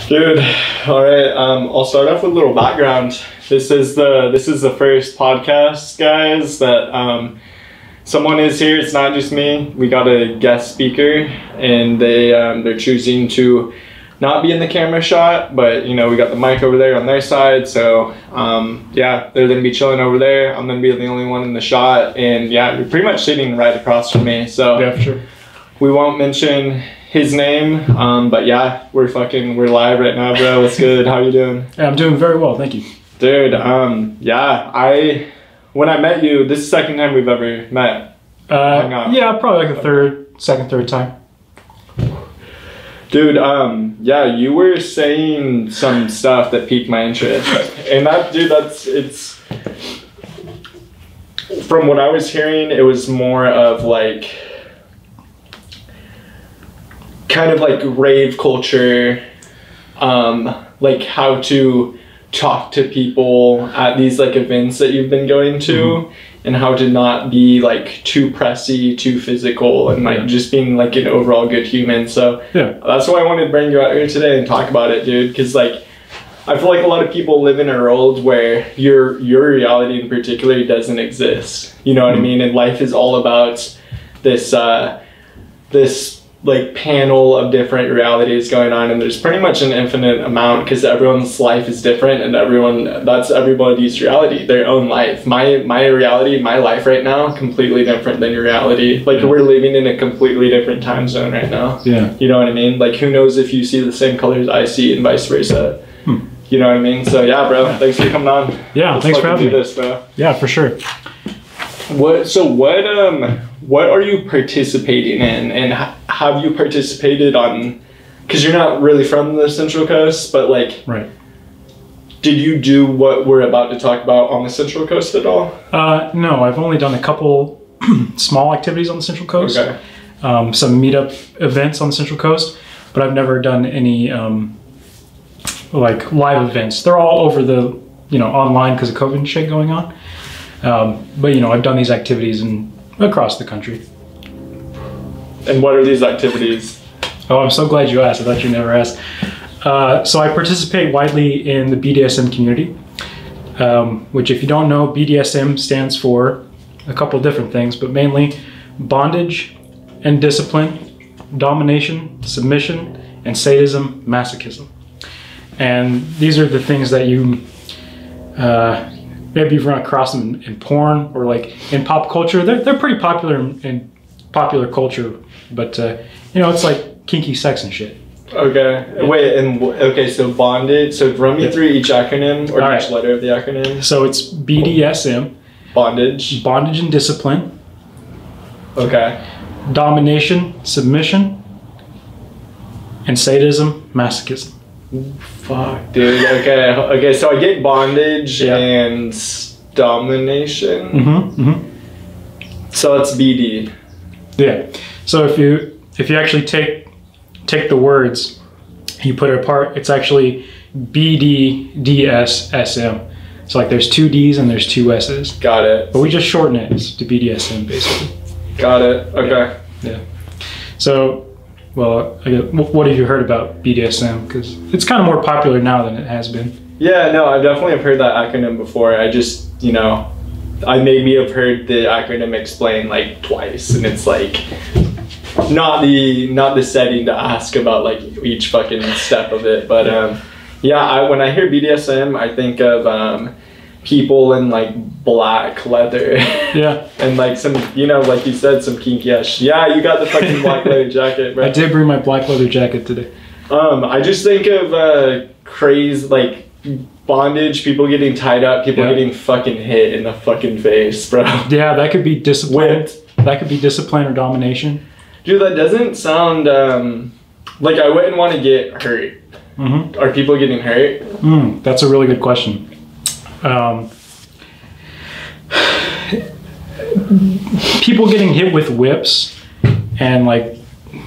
Dude, all right. I'll start off with a little background. This is the first podcast, guys, that someone is here. It's not just me. We got a guest speaker, and they're choosing to not be in the camera shot, but you know, we got the mic over there on their side, so yeah, they're gonna be chilling over there. I'm gonna be the only one in the shot, and yeah, you're pretty much sitting right across from me. So yeah, for sure. We won't mention his name, but yeah, we're live right now, bro. What's good? How you doing? Yeah, I'm doing very well, thank you. Dude, yeah, when I met you, this is the second time we've ever met. Yeah, probably like the second, third time. Dude, yeah, you were saying some stuff that piqued my interest, and it's from what I was hearing, it was more of like kind of like rave culture, like how to talk to people at these like events that you've been going to, mm-hmm. and how to not be like too pressy, too physical, and like just being like an overall good human. So yeah, that's why I wanted to bring you out here today and talk about it, dude, because like I feel like a lot of people live in a world where your reality in particular doesn't exist, you know what I mean? And life is all about this like panel of different realities going on, and there's pretty much an infinite amount because everyone's life is different, and that's everybody's reality, their own life. My reality, my life right now, completely different than your reality. Like we're living in a completely different time zone right now. Yeah, you know what I mean? Like who knows if you see the same colors I see and vice versa. You know what I mean? So yeah, bro, thanks for coming on. Yeah, thanks for having me. This, bro. Yeah, for sure. What are you participating in, and have you participated on, because you're not really from the Central Coast, but like, right, did you do what we're about to talk about on the Central Coast at all? No, I've only done a couple small activities on the Central Coast. Okay. Some meetup events on the Central Coast, but I've never done any like live events. They're all over the, you know, online because of COVID and shit going on. But you know, I've done these activities across the country. And what are these activities? Oh, I'm so glad you asked. I thought you never asked. So I participate widely in the BDSM community, which if you don't know, BDSM stands for a couple different things, but mainly bondage and discipline, domination, submission, and sadism, masochism. And these are the things that you maybe you've run across them in porn or like in pop culture. They're pretty popular in popular culture, but you know, it's like kinky sex and shit. Okay. Yeah. Wait, and okay, so bondage. So run me through each acronym or each letter of the acronym. So it's BDSM. Bondage. Bondage and discipline. Okay. Domination, submission, and sadism, masochism. Fuck, dude. Okay. So I get bondage and domination. So that's BD. Yeah. So if you actually take the words, you put it apart, it's actually BDDSSM. So like there's two D's and there's two S's. Got it. But we just shorten it to BDSM basically. Got it. Okay. Yeah. So. Well, what have you heard about BDSM? Because it's kind of more popular now than it has been. Yeah, no, I definitely have heard that acronym before. I just, you know, I maybe have heard the acronym explained like twice, and it's like not the setting to ask about like each fucking step of it. But yeah, when I hear BDSM, I think of people in like black leather. Yeah. And like some, you know, like you said, some kinky ass. Yeah, you got the fucking black leather jacket, bro. I did bring my black leather jacket today. I just think of crazy, like bondage, people getting tied up, people getting fucking hit in the fucking face, bro. Yeah, that could be discipline. That could be discipline or domination. Dude, that doesn't sound like I wouldn't want to get hurt. Are people getting hurt? That's a really good question. People getting hit with whips and like,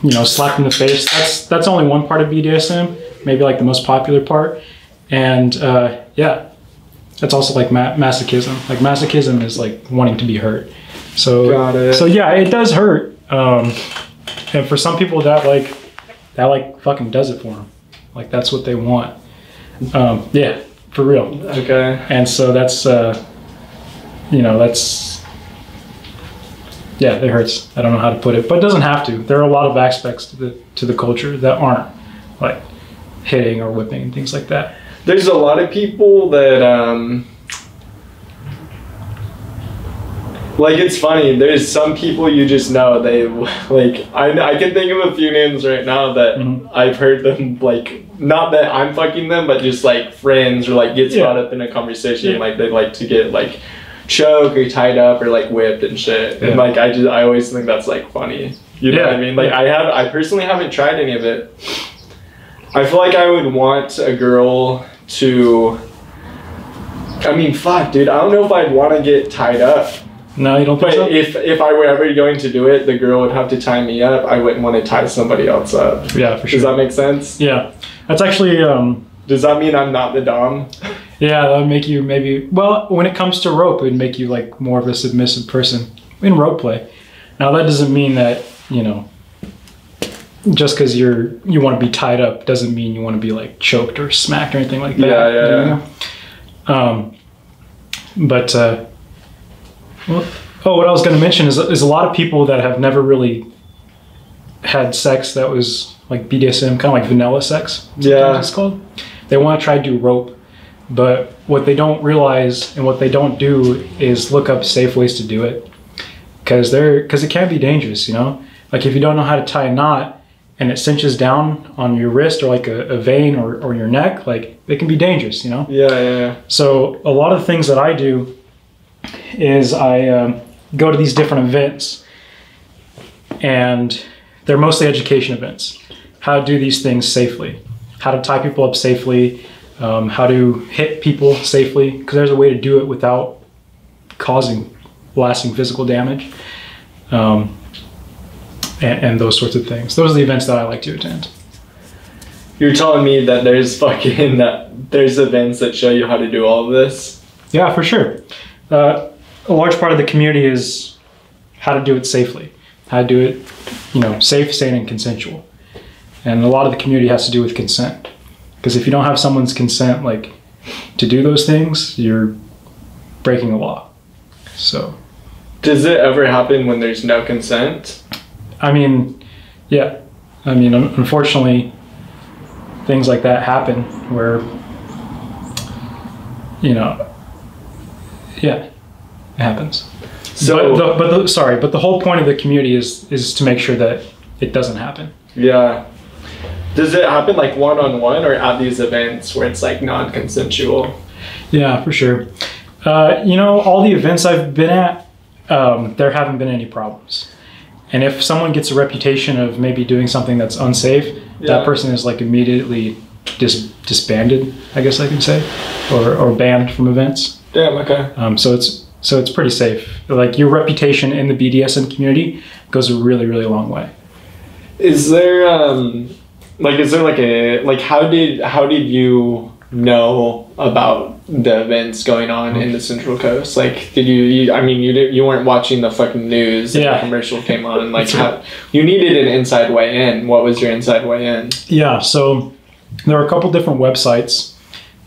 you know, slapped in the face, that's only one part of BDSM, maybe like the most popular part. And yeah, that's also like masochism. Like masochism is like wanting to be hurt. So, got it. So yeah, it does hurt. And for some people that fucking does it for them. Like that's what they want. Yeah, for real. Okay. And so that's, you know, that's, yeah, it hurts. I don't know how to put it, but it doesn't have to. There are a lot of aspects to the culture that aren't like hitting or whipping and things like that. There's a lot of people that, like, it's funny, there's some people you just know, they, like, I can think of a few names right now that I've heard them, like, not that I'm fucking them, but just, like, friends or, like, gets brought up in a conversation, like, they like to get, like, choked or tied up or, like, whipped and shit. And, like, I always think that's, like, funny. You know what I mean? Like, I personally haven't tried any of it. I feel like I would want a girl to, I mean, fuck, dude, I don't know if I'd want to get tied up. No, you don't think so? But if I were ever going to do it, the girl would have to tie me up. I wouldn't want to tie somebody else up. Yeah, for sure. Does that make sense? Yeah. That's actually... Does that mean I'm not the dom? Yeah, that would make you maybe... Well, when it comes to rope, it would make you like more of a submissive person in rope play. Now, that doesn't mean that, you know, just because you want to be tied up doesn't mean you want to be like choked or smacked or anything like that. Yeah. But... what I was going to mention is a lot of people that have never really had sex that was like BDSM, kind of like vanilla sex. Yeah. It's called. They want to try to do rope, but what they don't realize and what they don't do is look up safe ways to do it, because it can be dangerous. You know, like if you don't know how to tie a knot and it cinches down on your wrist or like a vein or your neck, like it can be dangerous. You know. Yeah. So a lot of the things that I do is I go to these different events, and they're mostly education events. How to do these things safely, how to tie people up safely, how to hit people safely, because there's a way to do it without causing lasting physical damage, and those sorts of things. Those are the events that I like to attend. You're telling me that there's events that show you how to do all of this? Yeah, for sure. A large part of the community is how to do it safely, how to do it, you know, safe, sane, and consensual. And a lot of the community has to do with consent, because if you don't have someone's consent, like, to do those things, you're breaking the law. So, does it ever happen when there's no consent? I mean, yeah. I mean, unfortunately, things like that happen where, you know. Yeah, it happens. So, but the whole point of the community is to make sure that it doesn't happen. Yeah. Does it happen like one-on-one or at these events where it's like non-consensual? Yeah, for sure. You know, all the events I've been at, there haven't been any problems. And if someone gets a reputation of maybe doing something that's unsafe, that person is like immediately disbanded, I guess I can say, or banned from events. Damn, okay. So it's pretty safe. Like, your reputation in the BDSM community goes a really, really long way. Is there how did you know about the events going on in the Central Coast? Like, did you weren't watching the fucking news and the commercial came on, like, how you needed an inside way in. What was your inside way in? Yeah, so there are a couple different websites.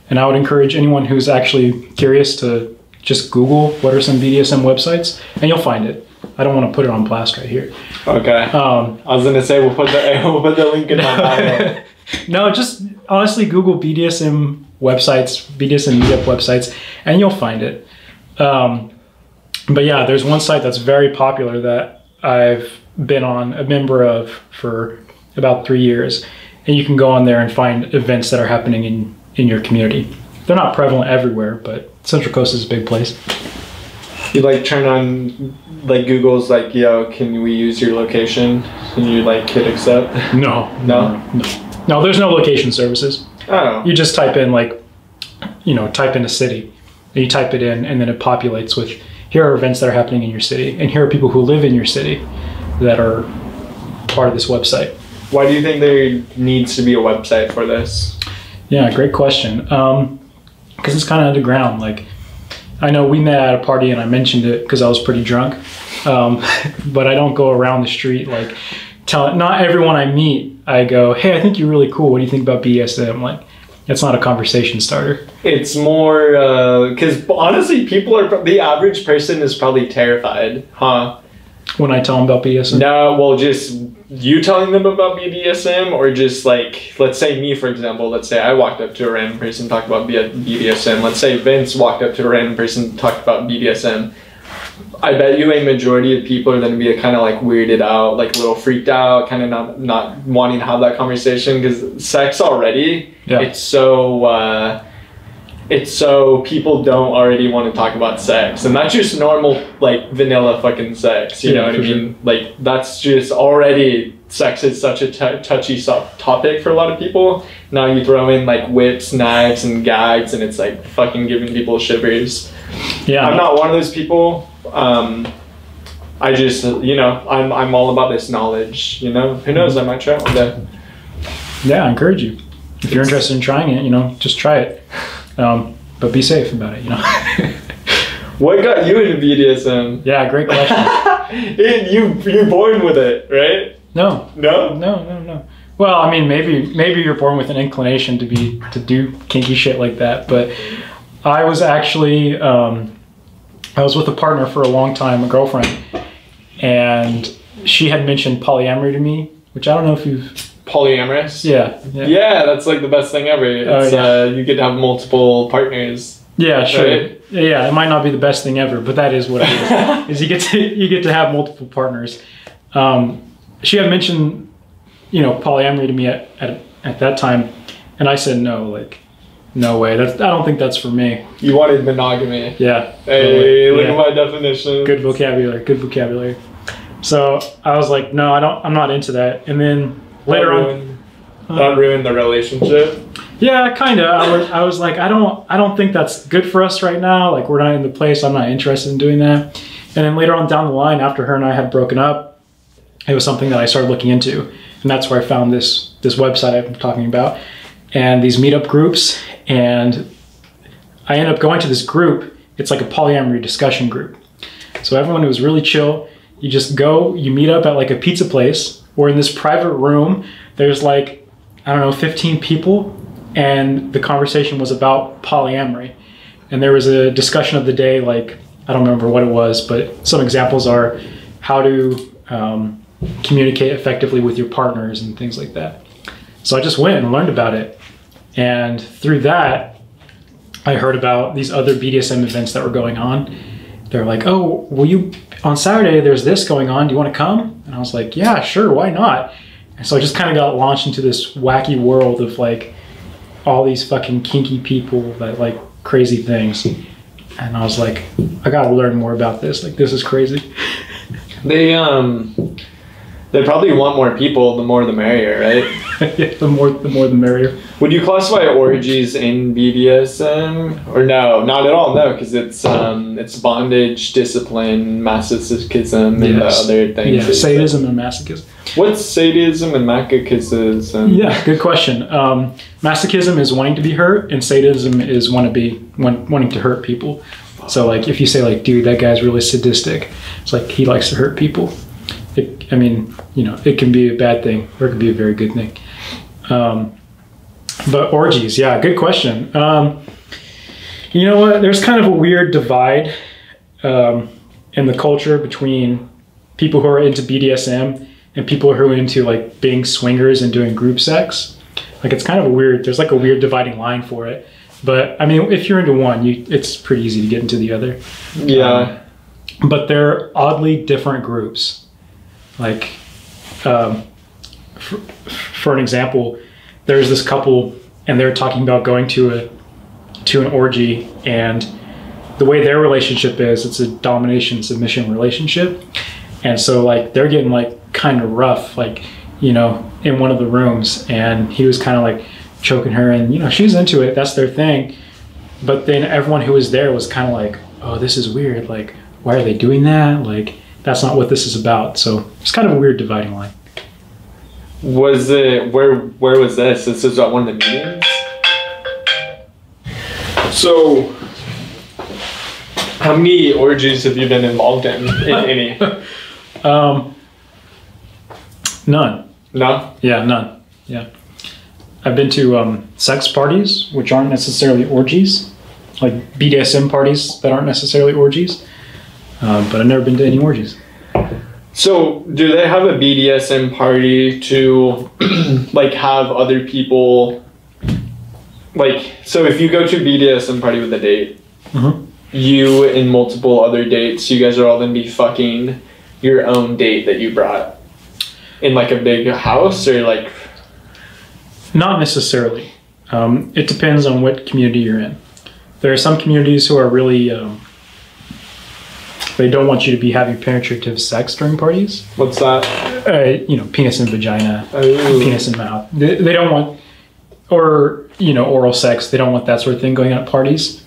And I would encourage anyone who's actually curious to just Google what are some BDSM websites, and you'll find it. I don't want to put it on blast right here. Okay. I was gonna say we'll put the link in my bio. No, just honestly Google BDSM websites, BDSM meetup websites, and you'll find it. But yeah, there's one site that's very popular that I've been a member of for about 3 years, and you can go on there and find events that are happening in your community. They're not prevalent everywhere, but Central Coast is a big place. You like turn on, like, Google's like, yo, can we use your location? And you like hit accept? No, there's no location services. Oh. You just type in, like, you know, type in a city, and you type it in, and then it populates with, here are events that are happening in your city, and here are people who live in your city that are part of this website. Why do you think there needs to be a website for this? Yeah, great question. Because it's kind of underground. Like, I know we met at a party and I mentioned it because I was pretty drunk. But I don't go around the street like not everyone I meet I go, hey, I think you're really cool. What do you think about BDSM? Like, it's not a conversation starter. It's more, because honestly, the average person is probably terrified, huh? When I tell them about BDSM? No, well, just you telling them about BDSM, or just like, let's say me, for example, let's say I walked up to a random person and talked about BDSM. Let's say Vince walked up to a random person and talked about BDSM. I bet you a majority of people are going to be kind of like weirded out, like a little freaked out, kind of not wanting to have that conversation, because sex already, it's so people don't already want to talk about sex, and that's just normal, like vanilla fucking sex, you know what I mean? Like that's just already, sex is such a touchy topic for a lot of people. Now you throw in like whips, knives, and gags, and it's like fucking giving people shivers. Yeah, I'm not one of those people. I just, you know, I'm all about this knowledge, you know. Who knows, I might try it one day. Yeah, I encourage you. If you're interested in trying it, you know, just try it. But be safe about it, you know. What got you into BDSM? Yeah, great question. You're born with it, right? No. Well, I mean, maybe you're born with an inclination to do kinky shit like that, but I was actually I was with a partner for a long time, a girlfriend, and she had mentioned polyamory to me, which I don't know if you've... Polyamorous? Yeah, that's like the best thing ever. It's, you get to have multiple partners. Yeah, sure. Right? Yeah, it might not be the best thing ever, but that is what it is. You get to have multiple partners. She had mentioned, you know, polyamory to me at that time, and I said no, like, no way. I don't think that's for me. You wanted monogamy. Yeah. Hey, look at my definition. Good vocabulary. So I was like, no, I'm not into that. And then later on, that ruined the relationship. Yeah, kind of. I was like, I don't think that's good for us right now. Like, we're not in the place. I'm not interested in doing that. And then later on down the line, after her and I had broken up, it was something that I started looking into, and that's where I found this website I've been talking about, and these meetup groups. And I ended up going to this group. It's like a polyamory discussion group. So everyone was really chill. You just go, you meet up at like a pizza place, or in this private room. There's like, I don't know, 15 people, and the conversation was about polyamory. And there was a discussion of the day, like, I don't remember what it was, but some examples are how to communicate effectively with your partners and things like that. So I just went and learned about it. And through that, I heard about these other BDSM events that were going on. They're like, oh, on Saturday, there's this going on. Do you want to come? And I was like, yeah, sure, why not? And so I just kind of got launched into this wacky world of like all these fucking kinky people that like crazy things. And I was like, I got to learn more about this. Like, this is crazy. They probably want more people. The more the merrier, right? Yeah, the more the merrier. Would you classify orgies in BDSM, or no? Not at all. No, because it's bondage, discipline, masochism, and other things. Yeah, sadism and masochism. What's sadism and masochism? Yeah, good question. Masochism is wanting to be hurt, and sadism is wanting to hurt people. So like, if you say like, dude, that guy's really sadistic, it's like he likes to hurt people. I mean, you know, it can be a bad thing, or it can be a very good thing. But orgies, yeah, good question. You know what? There's kind of a weird divide in the culture between people who are into BDSM and people who are into like being swingers and doing group sex. Like, it's kind of there's like a weird dividing line for it. But I mean, if you're into one, it's pretty easy to get into the other. Yeah. But they're oddly different groups. Like, for an example, there's this couple, and they're talking about going to an orgy, and the way their relationship is, it's a domination submission relationship, and so like they're getting like kind of rough, like, you know, in one of the rooms, and he was kind of like choking her, and you know, she's into it, that's their thing, but then everyone who was there was kind of like, oh, this is weird, like, why are they doing that? Like, that's not what this is about. So it's kind of a weird dividing line. Was it, where was this? This was at one of the meetings? So, how many orgies have you been involved in, if any? None. No? Yeah, none. Yeah. I've been to sex parties, which aren't necessarily orgies, like BDSM parties that aren't necessarily orgies, but I've never been to any orgies. So, do they have a BDSM party to, like, have other people, like, so if you go to a BDSM party with a date, you and multiple other dates, you guys are all going to be fucking your own date that you brought in, like, a big house, or, like... Not necessarily. It depends on what community you're in. There are some communities who are really... they don't want you to be having penetrative sex during parties. What's that? You know, penis and vagina, Ooh. penis and mouth. They don't want... Or, you know, oral sex. They don't want that sort of thing going on at parties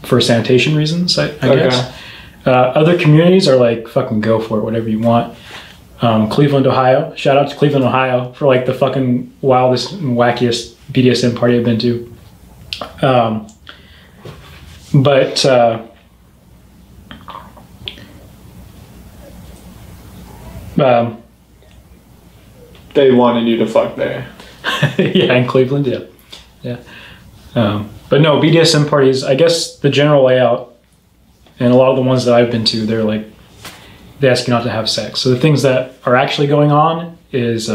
for sanitation reasons, I guess. Other communities are like, fucking go for it, whatever you want. Cleveland, Ohio. Shout out to Cleveland, Ohio for like the fucking wildest and wackiest BDSM party I've been to. They wanted you to fuck there. Yeah, in Cleveland, yeah. But no, BDSM parties, I guess the general layout, and a lot of the ones that I've been to, they're like, they ask you not to have sex. So the things that are actually going on is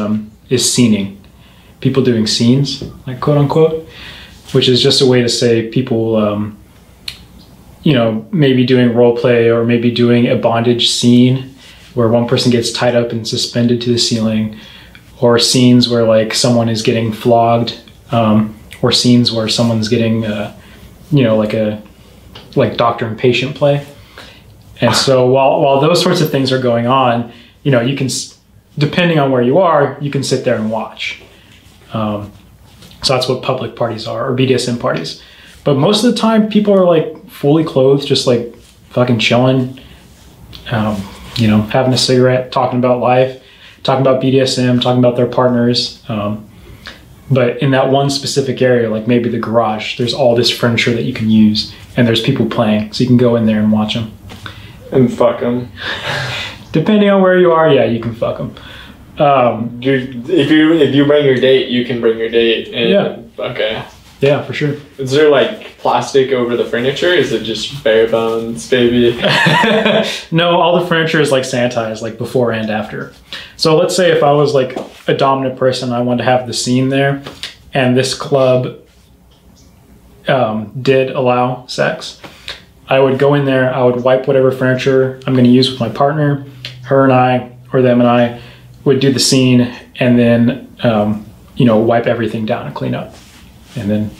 scening. People doing scenes, like quote unquote, which is just a way to say people, you know, maybe doing role play or maybe doing a bondage scene where one person gets tied up and suspended to the ceiling, or scenes where like someone is getting flogged, or scenes where someone's getting, you know, like doctor and patient play. And so while those sorts of things are going on, you know, you can, depending on where you are, you can sit there and watch. So that's what public parties are, or BDSM parties. But most of the time, people are like fully clothed, just like fucking chilling, you know, having a cigarette, talking about life, talking about BDSM, talking about their partners. But in that one specific area, like maybe the garage, there's all this furniture that you can use, and there's people playing, so you can go in there and watch them. And fuck them. Depending on where you are, yeah, you can fuck them. If you bring your date, you can bring your date. And, yeah. Okay. Yeah, for sure. Is there like plastic over the furniture? Is it just bare bones, baby? No, all the furniture is like sanitized, like before and after. So let's say if I was like a dominant person, I wanted to have the scene there, and this club did allow sex, I would go in there, I would wipe whatever furniture I'm going to use with my partner, her and I, or them and I, would do the scene, and then, you know, wipe everything down and clean up, and then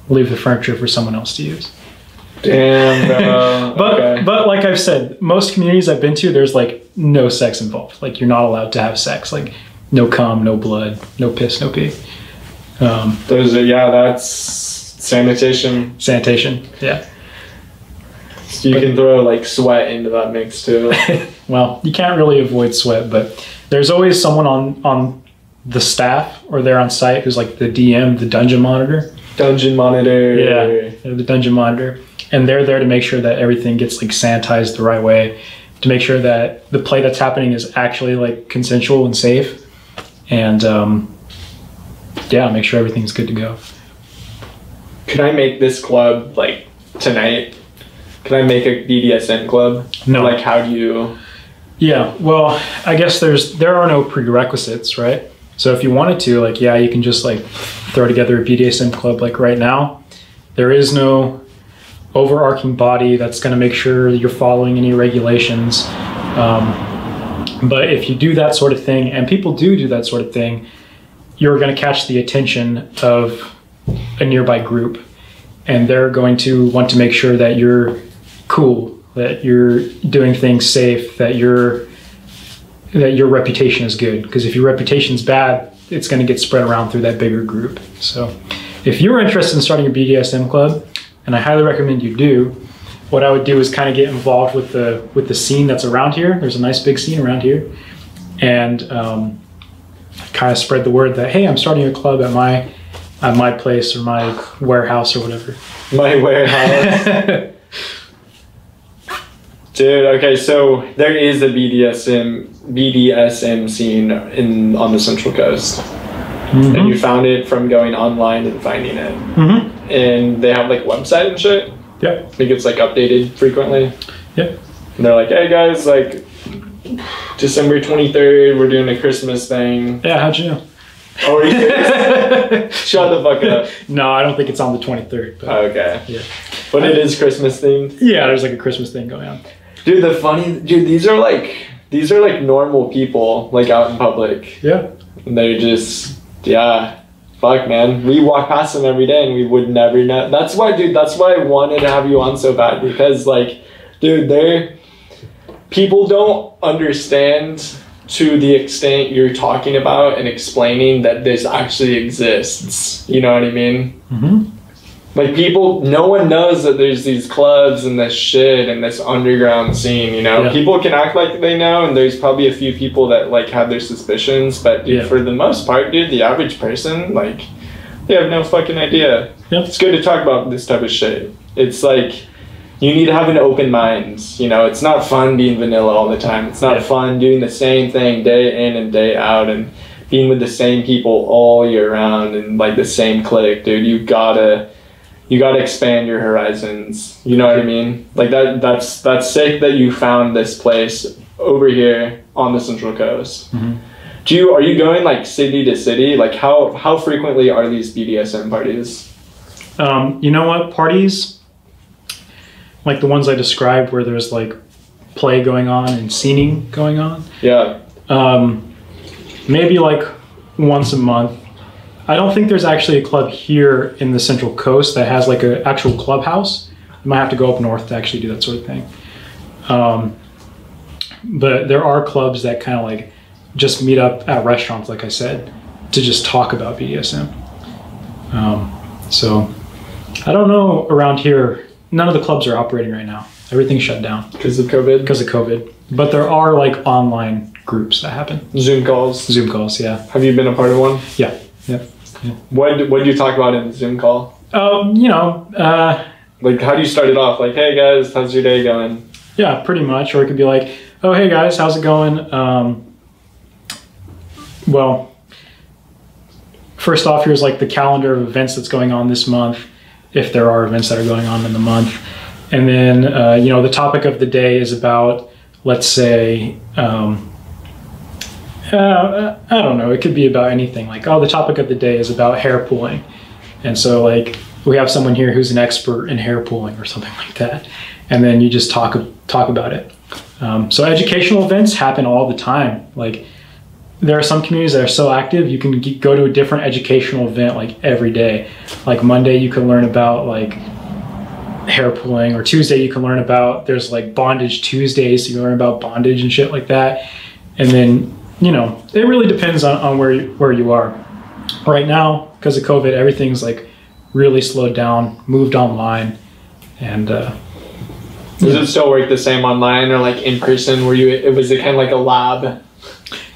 leave the furniture for someone else to use. Damn, bro. But like I've said, most communities I've been to, there's like no sex involved. Like you're not allowed to have sex. Like no cum, no blood, no piss, no pee. Those are, yeah, that's sanitation. Sanitation, yeah. You can throw like sweat into that mix too. Well, you can't really avoid sweat, but there's always someone on the staff or there on site who's like the DM, the dungeon monitor. Dungeon monitor. Yeah, they're the dungeon monitor. And they're there to make sure that everything gets like sanitized the right way, to make sure that the play that's happening is actually like consensual and safe. And yeah, make sure everything's good to go. Could I make this club like tonight? Can I make a BDSM club? No. Like, how do you... Yeah, well, I guess there are no prerequisites, right? So if you wanted to, like, yeah, you can just like throw together a BDSM club like right now. There is no overarching body that's going to make sure you're following any regulations. But if you do that sort of thing, and people do that sort of thing, you're going to catch the attention of a nearby group, and they're going to want to make sure that you're cool, that you're doing things safe, that your reputation is good. Because if your reputation's bad, it's going to get spread around through that bigger group. So if you're interested in starting a BDSM club, and I highly recommend you do, what I would do is kind of get involved with the scene that's around here. There's a nice big scene around here, and kind of spread the word that, hey, I'm starting a club at my place or my warehouse or whatever. My warehouse. Dude, okay, so there is a BDSM scene on the Central Coast. and you found it from going online and finding it. And they have like website and shit. Yeah. I think it's like updated frequently. Yeah. And they're like, hey guys, like December 23rd, we're doing a Christmas thing. Yeah, how'd you know? Oh, are you serious? Shut the fuck up. No, I don't think it's on the 23rd. But Okay. yeah. But it is Christmas themed? Yeah, there's like a Christmas thing going on. Dude, these are like normal people, like out in public. Yeah. And they're just, yeah. Fuck, man. We walk past them every day and we would never know. That's why I wanted to have you on so bad, because like, dude, people don't understand to the extent you're talking about and explaining that this actually exists. You know what I mean? Like no one knows that there's these clubs and this shit and this underground scene, you know? Yeah. People can act like they know, and there's probably a few people that like have their suspicions, but dude, for the most part, dude, the average person, like, they have no fucking idea. Yep. It's good to talk about this type of shit. It's like, you need to have an open mind, you know? It's not fun being vanilla all the time. It's not fun doing the same thing day in and day out and being with the same people all year round and like the same clique, dude. You gotta expand your horizons. You know what I mean? Like that's sick that you found this place over here on the Central Coast. Are you going like city to city? Like how frequently are these BDSM parties? You know what? Parties like the ones I described where there's like play going on and scening going on. Yeah. Maybe like once a month. I don't think there's actually a club here in the Central Coast that has like an actual clubhouse. You might have to go up north to actually do that sort of thing. But there are clubs that kind of like just meet up at restaurants, like I said, to just talk about BDSM. So I don't know around here. None of the clubs are operating right now. Everything's shut down. Because of COVID? Because of COVID. But there are like online groups that happen. Zoom calls? Zoom calls, yeah. Have you been a part of one? Yeah. Yeah. What do you talk about in the Zoom call? You know, like how do you start it off? Like, hey guys, how's your day going? Yeah, pretty much. Or it could be like, oh, hey guys, how's it going? Well, first off, here's like the calendar of events that's going on this month, if there are events that are going on in the month. And then, you know, the topic of the day is about, let's say, I don't know, it could be about anything. Like, oh, the topic of the day is about hair pulling. And so like, we have someone here who's an expert in hair pulling or something like that. And then you just talk about it. So educational events happen all the time. Like, there are some communities that are so active, you can go to a different educational event like every day. Like Monday, you can learn about like hair pulling, or Tuesday you can learn about, there's like bondage Tuesdays, so you learn about bondage and shit like that. And then, you know, it really depends on where you are. Right now, because of COVID, everything's like really slowed down, moved online, and does it still work the same online or like in person? Was it kind of like a lab?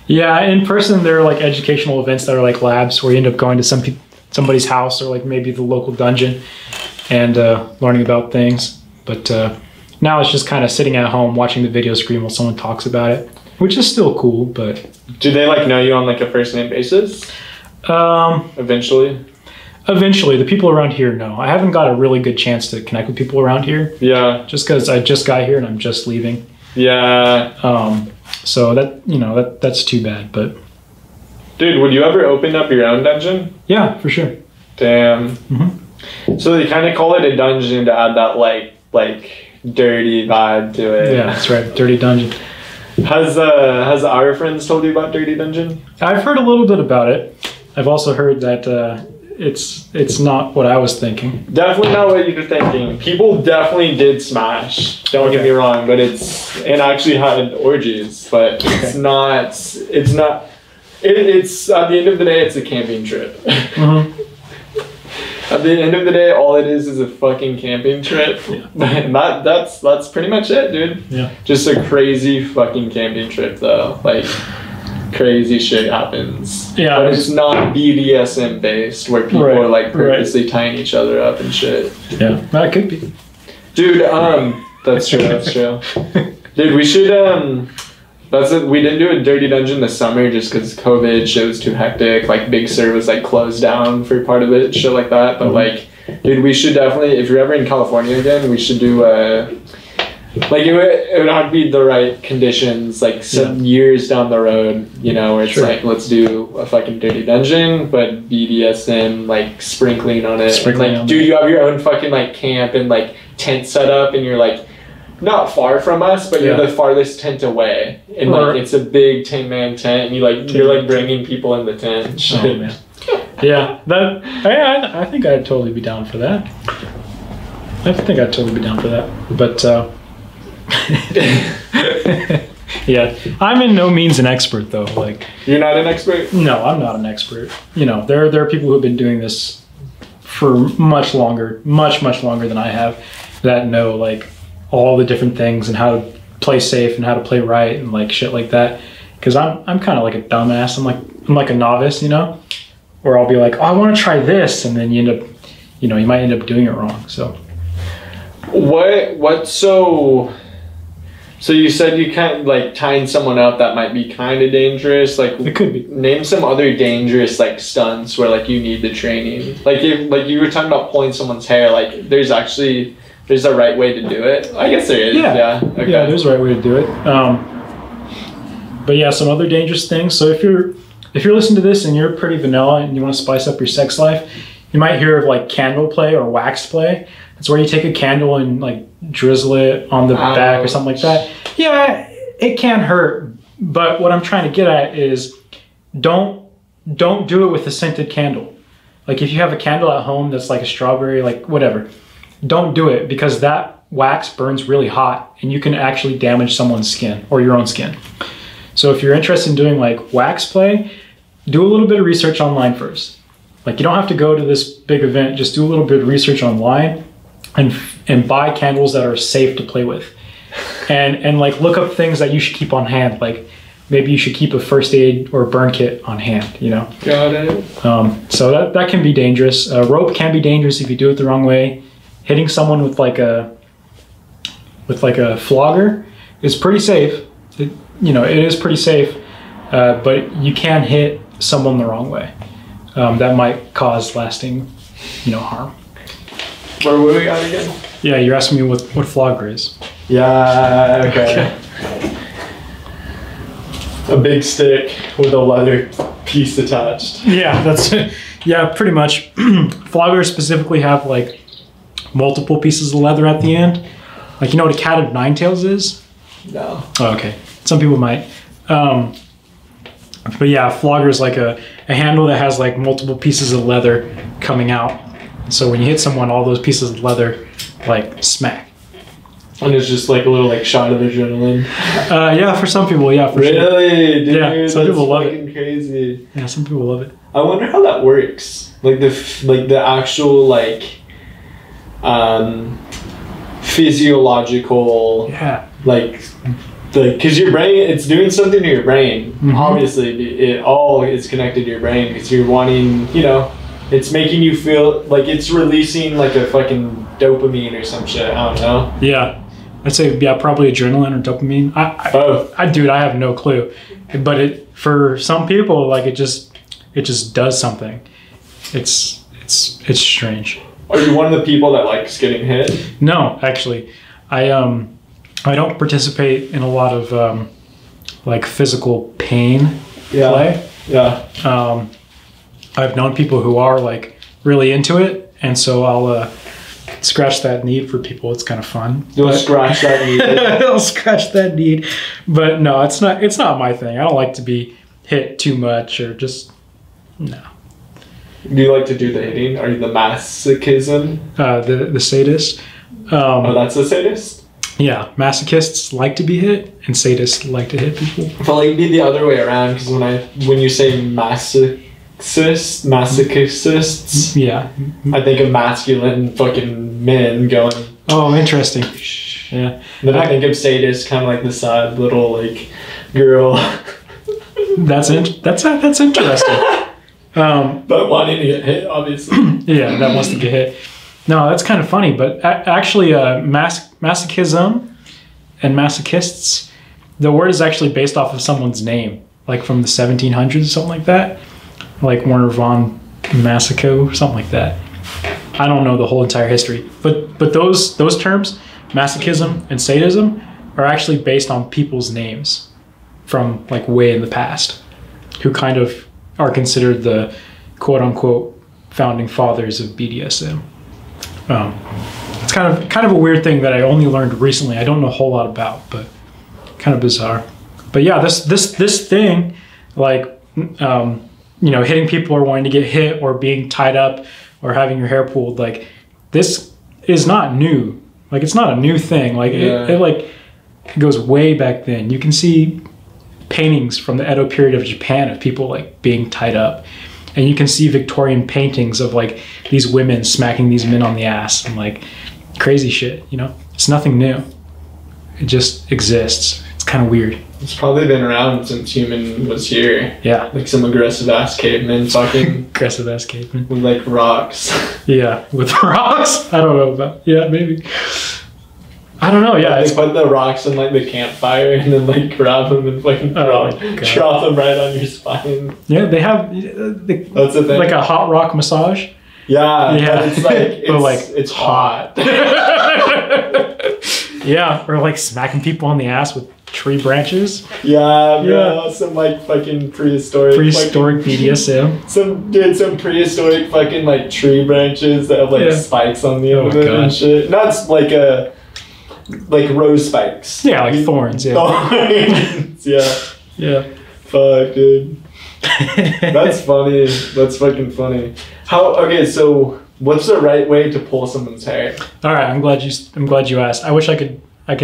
Yeah, in person there are like educational events that are like labs where you end up going to somebody's house or like maybe the local dungeon and learning about things. But now it's just kind of sitting at home watching the video screen while someone talks about it, which is still cool. But do they like know you on like a first name basis? Eventually, the people around here know. I haven't got a really good chance to connect with people around here. Yeah. Just because I just got here and I'm just leaving. Yeah. So that, you know, that's too bad, but. Dude, would you ever open up your own dungeon? Yeah, for sure. Damn. Mm-hmm. So they kind of call it a dungeon to add that like dirty vibe to it. Yeah, that's right. Dirty dungeon. Has our friends told you about Dirty Dungeon? I've heard a little bit about it. I've also heard that it's not what I was thinking. Definitely not what you were thinking. People definitely did smash. Don't get me wrong, but it's actually had orgies, but it's not. It's at the end of the day, it's a camping trip. Mm-hmm. At the end of the day, all it is a fucking camping trip. Yeah. And that's pretty much it, dude. Yeah. Just a crazy fucking camping trip, though. Like, crazy shit happens. Yeah. But it's not BDSM based, where people are like purposely tying each other up and shit. Yeah, that could be. Dude, that's true. That's true. Dude, we should That's it. We didn't do a dirty dungeon this summer just because COVID. Shit was too hectic. Like Big Sur was like closed down for part of it, shit like that. But like, dude, we should definitely, if you're ever in California again, we should do like it would have to be the right conditions, like some years down the road, you know, where it's like, let's do a fucking dirty dungeon, but BDSM, like sprinkling on it. Like, dude, you have your own fucking like camp and like tent set up, and you're like not far from us, but you're the farthest tent away, and like it's a big 10-man tent, and you're like bringing people in the tent. Oh man. Yeah, that I think I'd totally be down for that. But yeah, I'm in no means an expert though. Like, you're not an expert? No, I'm not an expert. You know, there are people who've been doing this for much longer than I have, that know like all the different things and how to play safe and how to play right and like shit like that. Because I'm kind of like a dumbass. I'm like a novice, you know, where I'll be like, oh, I want to try this, and then you might end up doing it wrong. So So you said you kind of like tying someone up that might be kind of dangerous. Like, it could be. Name some other dangerous like stunts where like you need the training. Like if you were talking about pulling someone's hair, like there's a right way to do it. I guess there is. Yeah. Okay. Yeah, there's a right way to do it. But yeah, some other dangerous things. So if you're listening to this and you're pretty vanilla and you want to spice up your sex life, you might hear of like candle play or wax play. It's where you take a candle and like drizzle it on the back or something like that. Yeah, it can hurt, but what I'm trying to get at is don't do it with a scented candle. Like if you have a candle at home that's like a strawberry, like whatever, don't do it, because that wax burns really hot and you can actually damage someone's skin or your own skin. So if you're interested in doing like wax play, do a little bit of research online first. Like you don't have to go to this big event, just do a little bit of research online and buy candles that are safe to play with. And like look up things that you should keep on hand. Like maybe you should keep a first aid or burn kit on hand, you know? Got it. So that can be dangerous. Rope can be dangerous if you do it the wrong way. Hitting someone with like a flogger is pretty safe. It is pretty safe, but you can hit someone the wrong way. That might cause lasting, harm. Where were we at again? Yeah, you're asking me what flogger is. Yeah, okay. A big stick with a leather piece attached. Yeah, that's it. Yeah, pretty much. Floggers specifically have like multiple pieces of leather at the end. Like, you know what a cat of nine tails is? No. Oh, okay. Some people might. But yeah, a flogger is like a handle that has like multiple pieces of leather coming out. So when you hit someone, all those pieces of leather like smack. And it's just like a little like shot of adrenaline. Yeah, for some people, yeah, for sure. Really, dude? Yeah, some people love it. Crazy. Yeah, some people love it. I wonder how that works. Like the actual like physiological because your brain, it's doing something to your brain. Mm-hmm. Obviously, it all is connected to your brain because you're wanting, it's making you feel like it's releasing like a fucking dopamine or some shit. I don't know. Yeah, I'd say probably adrenaline or dopamine. Dude, I have no clue. But for some people, like it just does something. It's strange. Are you one of the people that likes getting hit? No, actually, I don't participate in a lot of like physical pain play. Yeah. I've known people who are like really into it, and so I'll scratch that need for people. It's kind of fun. You'll scratch that need. I'll scratch that need, but no, it's not my thing. I don't like to be hit too much or just no. Do you like to do the hitting? Are you the masochism? The sadist. That's the sadist? Yeah, masochists like to be hit, and sadists like to hit people. I feel like it'd be the other way around, because when you say masochists, yeah, I think of masculine fucking men going. Oh, interesting. Yeah. Then I think of sadists, kind of like the sad little like girl. That's interesting. But wanting to get hit, obviously. Yeah, that wants to get hit. No, that's kind of funny, but actually masochism and masochists the word is actually based off of someone's name, like from the 1700s or something like that, like Werner von Masochists or something like that. I don't know the whole entire history, but those terms, masochism and sadism, are actually based on people's names from like way in the past, who kind of are considered the quote unquote founding fathers of BDSM. It's kind of a weird thing that I only learned recently. I don't know a whole lot about, but kind of bizarre. But yeah, this thing, like hitting people or wanting to get hit or being tied up or having your hair pulled, like this is not new. Like it's not a new thing. Like it goes way back then. You can see paintings from the Edo period of Japan of people like being tied up, and you can see Victorian paintings of like these women smacking these men on the ass and like crazy shit. It's nothing new. It just exists. It's kind of weird. It's probably been around since human was here. Yeah. Like some aggressive ass cavemen fucking aggressive ass cavemen with like rocks. Yeah, with rocks. I don't know about. Yeah, maybe. I don't know. Yeah, they put the rocks in like the campfire and then like grab them and fucking drop them right on your spine. Yeah, they have. That's the thing. Like a hot rock massage. Yeah. But it's hot. Yeah, or like smacking people on the ass with tree branches. Yeah, bro. Some like fucking prehistoric BDSM. Some prehistoric fucking like tree branches that have like spikes on the end of it and shit. Not like rose spikes. Yeah, like thorns. Yeah. Thorns. Yeah. Fuck, dude. That's funny. That's fucking funny. So what's the right way to pull someone's hair? All right, I'm glad you asked. I wish I could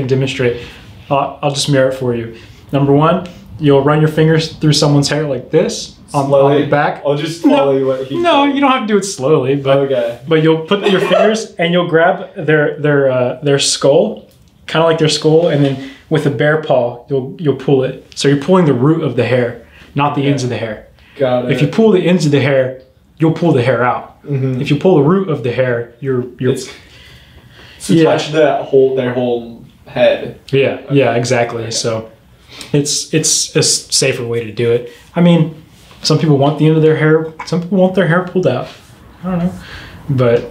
demonstrate. I'll just mirror it for you. Number one, you'll run your fingers through someone's hair like this on the back. I'll just follow you what he. No, you don't have to do it slowly, but you'll put your fingers and you'll grab their skull, kind of like their skull, and then with a bare paw you'll pull it. So you're pulling the root of the hair, not the ends of the hair. Got it. If you pull the ends of the hair, you'll pull the hair out. Mm-hmm. If you pull the root of the hair, you're touch their whole head. Yeah, exactly. Okay. So it's a safer way to do it. I mean, some people want the end of their hair, some people want their hair pulled out. I don't know. But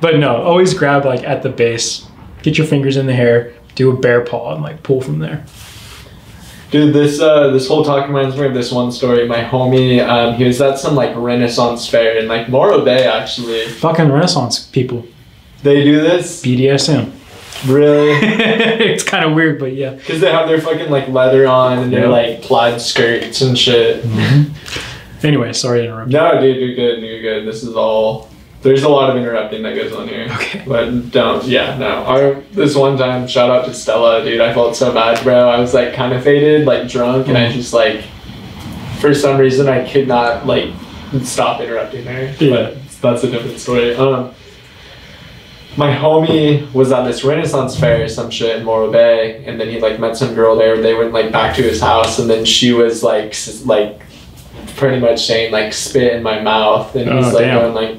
but no, always grab like at the base, get your fingers in the hair, do a bear paw and like pull from there. Dude, this whole talk reminds me of this one story. My homie, he was at some like Renaissance fair in like Morro Bay actually. Fucking Renaissance people. They do this? BDSM. Really? It's kind of weird, but yeah. Because they have their fucking like leather on and their like plaid skirts and shit. Mm-hmm. Anyway, sorry to interrupt. No, dude, you're good. You're good. This is all. There's a lot of interrupting that goes on here. Okay. But don't. Yeah, no. This one time, shout out to Stella, dude. I felt so bad, bro. I was like kind of faded, like drunk, and I just like, for some reason, I could not like stop interrupting her. Yeah. But that's a different story. My homie was at this Renaissance fair or some shit in Morro Bay, and then he like met some girl there. They went like back to his house, and then she was like pretty much saying like spit in my mouth, and he's like going like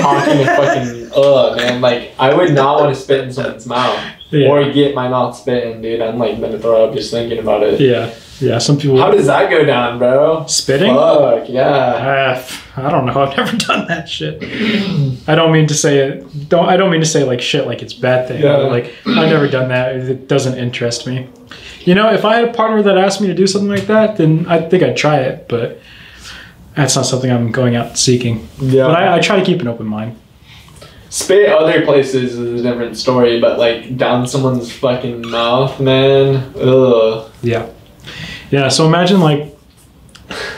talking to fucking man, like I would not want to spit in someone's mouth or get my mouth spit in, dude. I'm like gonna throw up just thinking about it. Yeah, some people. How does that go down, bro? Spitting? Fuck, yeah. I don't know. I've never done that shit. I don't mean to say it. I don't mean to say like shit like it's a bad thing. Yeah. Like I've never done that. It doesn't interest me. If I had a partner that asked me to do something like that, then I think I'd try it. But that's not something I'm going out seeking. Yeah. But I try to keep an open mind. Spit other places is a different story, but like down someone's fucking mouth, man. Ugh. Yeah, so imagine like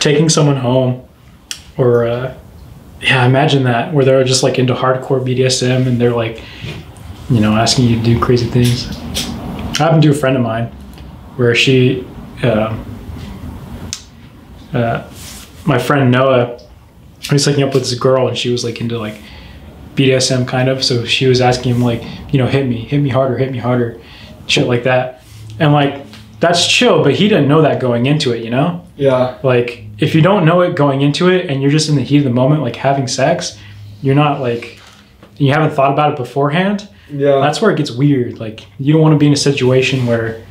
taking someone home or imagine that where they're just like into hardcore BDSM and they're like, asking you to do crazy things. I happened to a friend of mine where she, my friend Noah, he was hooking up with this girl and she was like into like BDSM kind of. So she was asking him like, hit me harder, shit like that. And like, that's chill, but he didn't know that going into it, Yeah. Like, if you don't know it going into it and you're just in the heat of the moment, like having sex, you're not like, you haven't thought about it beforehand. Yeah. That's where it gets weird. Like, you don't want to be in a situation where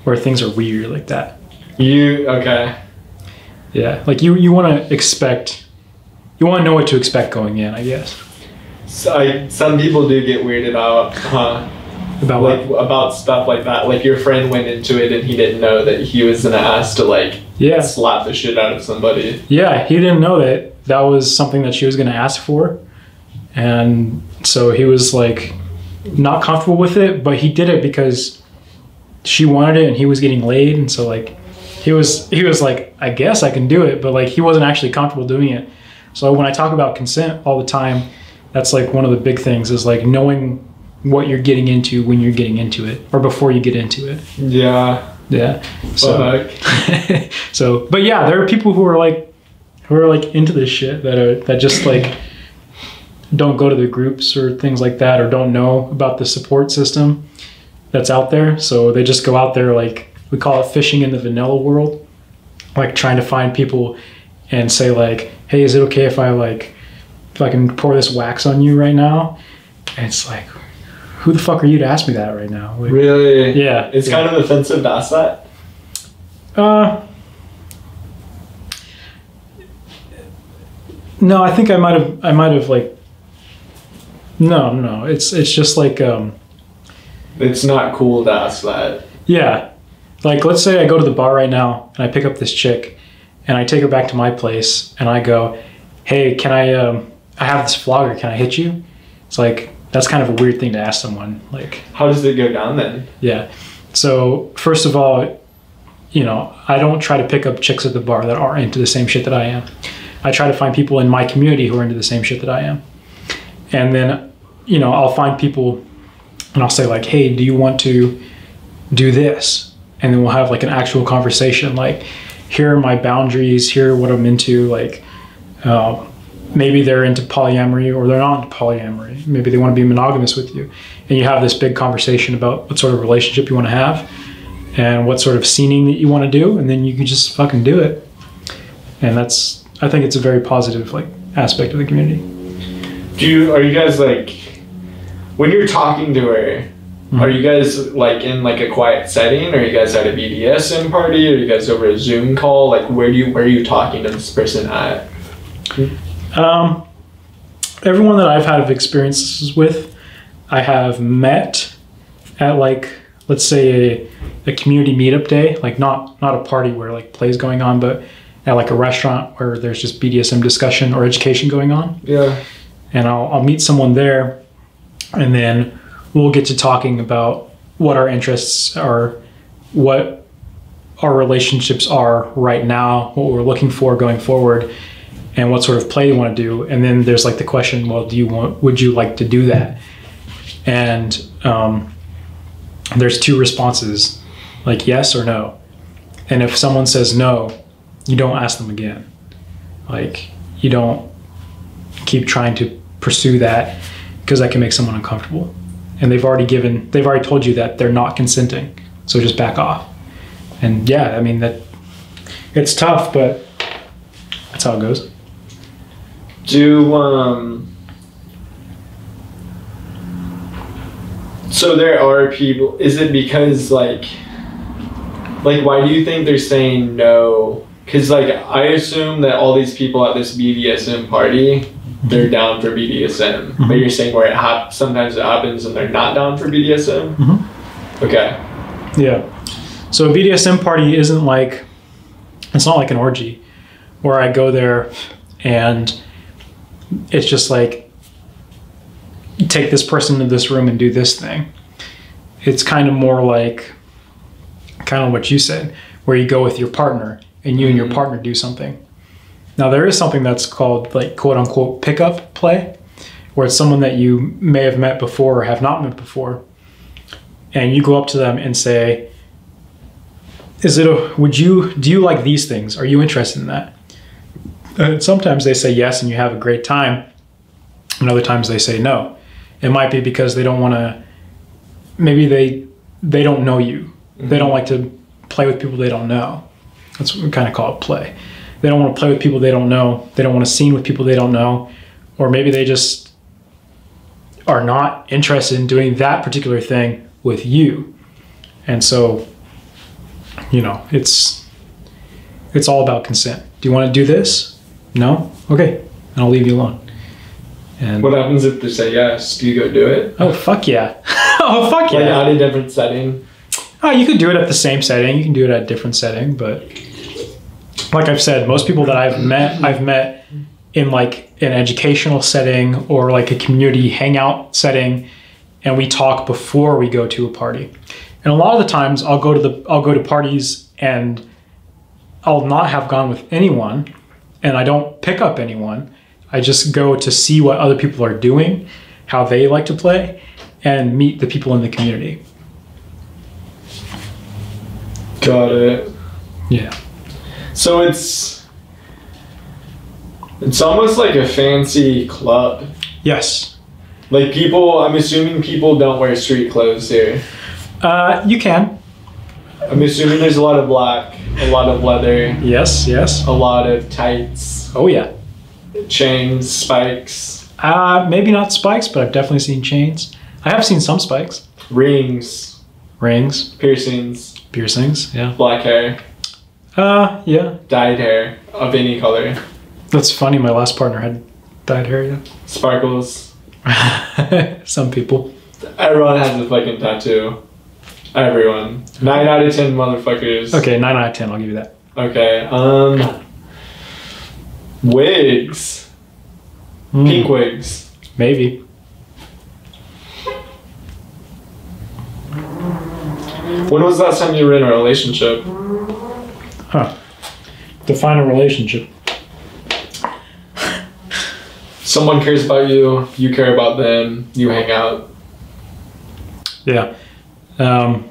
where things are weird like that. Okay. Yeah, like you want to expect, you want to know what to expect going in, I guess. So some people do get weirded out, huh? About like what? about stuff like that. Like your friend went into it and he didn't know that he was gonna ask to like slap the shit out of somebody. Yeah, he didn't know that that was something that she was gonna ask for, and so he was like not comfortable with it, but he did it because she wanted it and he was getting laid, and so like he was like, I guess I can do it, but like he wasn't actually comfortable doing it. So when I talk about consent all the time, that's like one of the big things is like knowing what you're getting into when you're getting into it, or before you get into it. Yeah. So so but yeah, there are people who are like into this shit that just like don't go to the groups or things like that, or don't know about the support system that's out there. So they just go out there, like we call it fishing in the vanilla world, like trying to find people and say like, hey, is it okay if I can pour this wax on you right now? And it's like, who the fuck are you to ask me that right now? Like, really? Yeah. It's kind of offensive to ask that? No, I think I might have like, no. It's just like, it's not cool to ask that. Yeah. Like, let's say I go to the bar right now and I pick up this chick and I take her back to my place and I go, hey, can I have this flogger, can I hit you? It's like, that's kind of a weird thing to ask someone. Like, how does it go down then? Yeah. So first of all, you know, I don't try to pick up chicks at the bar that aren't into the same shit that I am. I try to find people in my community who are into the same shit that I am. And then, you know, I'll find people and I'll say like, hey, do you want to do this? And then we'll have like an actual conversation. Like, here are my boundaries, here are what I'm into. Like, maybe they're into polyamory or they're not into polyamory. Maybe they want to be monogamous with you. And you have this big conversation about what sort of relationship you want to have and what sort of scening that you want to do. And then you can just fucking do it. And that's, I think it's a very positive like aspect of the community. Are you guys like, when you're talking to her, are you guys like in like a quiet setting? Are you guys at a BDSM party? Are you guys over a Zoom call? Like where are you talking to this person at? Everyone that I've had experiences with, I have met at like, let's say a community meetup day, like not a party where like play's going on, but at like a restaurant where there's just BDSM discussion or education going on. Yeah. And I'll meet someone there and then we'll get to talking about what our interests are, what our relationships are right now, what we're looking for going forward, and what sort of play you want to do. And then there's like the question, well, would you like to do that? And there's two responses, like yes or no. And if someone says no, you don't ask them again. Like, you don't keep trying to pursue that because that can make someone uncomfortable. And they've already told you that they're not consenting. So just back off. And yeah, I mean, that it's tough, but that's how it goes. So there are people, is it because like why do you think they're saying no? Because like I assume that all these people at this BDSM party, they're down for BDSM. Mm-hmm. But you're saying where sometimes it happens and they're not down for BDSM? Mm-hmm. Okay. Yeah. So a BDSM party isn't like, it's not like an orgy where I go there and it's just like, take this person into this room and do this thing. It's kind of more like, kind of what you said, where you go with your partner and you and your partner do something. Now there is something that's called like quote unquote pickup play, where it's someone that you may have met before or have not met before. And you go up to them and say, do you like these things? Are you interested in that? And sometimes they say yes and you have a great time. And other times they say no. It might be because they don't want to, maybe they don't know you. Mm-hmm. They don't like to play with people they don't know. That's what we kind of call it play. They don't want to play with people they don't know. They don't want to scene with people they don't know. Or maybe they just are not interested in doing that particular thing with you. And so you know, it's all about consent. Do you want to do this? No? Okay. And I'll leave you alone. And what happens if they say yes? Do you go do it? oh, fuck yeah. Oh, fuck yeah. Like at a different setting? Oh, you could do it at the same setting. You can do it at a different setting. But like I've said, most people that I've met in like an educational setting or like a community hangout setting, and we talk before we go to a party. And a lot of the times I'll go to parties and I'll not have gone with anyone, and I don't pick up anyone. I just go to see what other people are doing, how they like to play, and meet the people in the community. Got it. Yeah. So it's almost like a fancy club. Yes. Like people, I'm assuming people don't wear street clothes here. You can. I'm assuming there's a lot of black, a lot of leather, Yes, yes. a lot of tights, Oh yeah. chains, spikes, Maybe not spikes, but I've definitely seen chains. I have seen some spikes. rings, Rings, piercings, piercings, yeah. black hair, Yeah. dyed hair of any color, That's funny, my last partner had dyed hair, sparkles. yeah. Some people. Everyone has a fucking tattoo. Everyone. 9 out of 10 motherfuckers. Okay, 9 out of 10, I'll give you that. Okay. Wigs. Pink wigs. Maybe. When was the last time you were in a relationship? Huh. Define a relationship. Someone cares about you, you care about them, you hang out. Yeah. A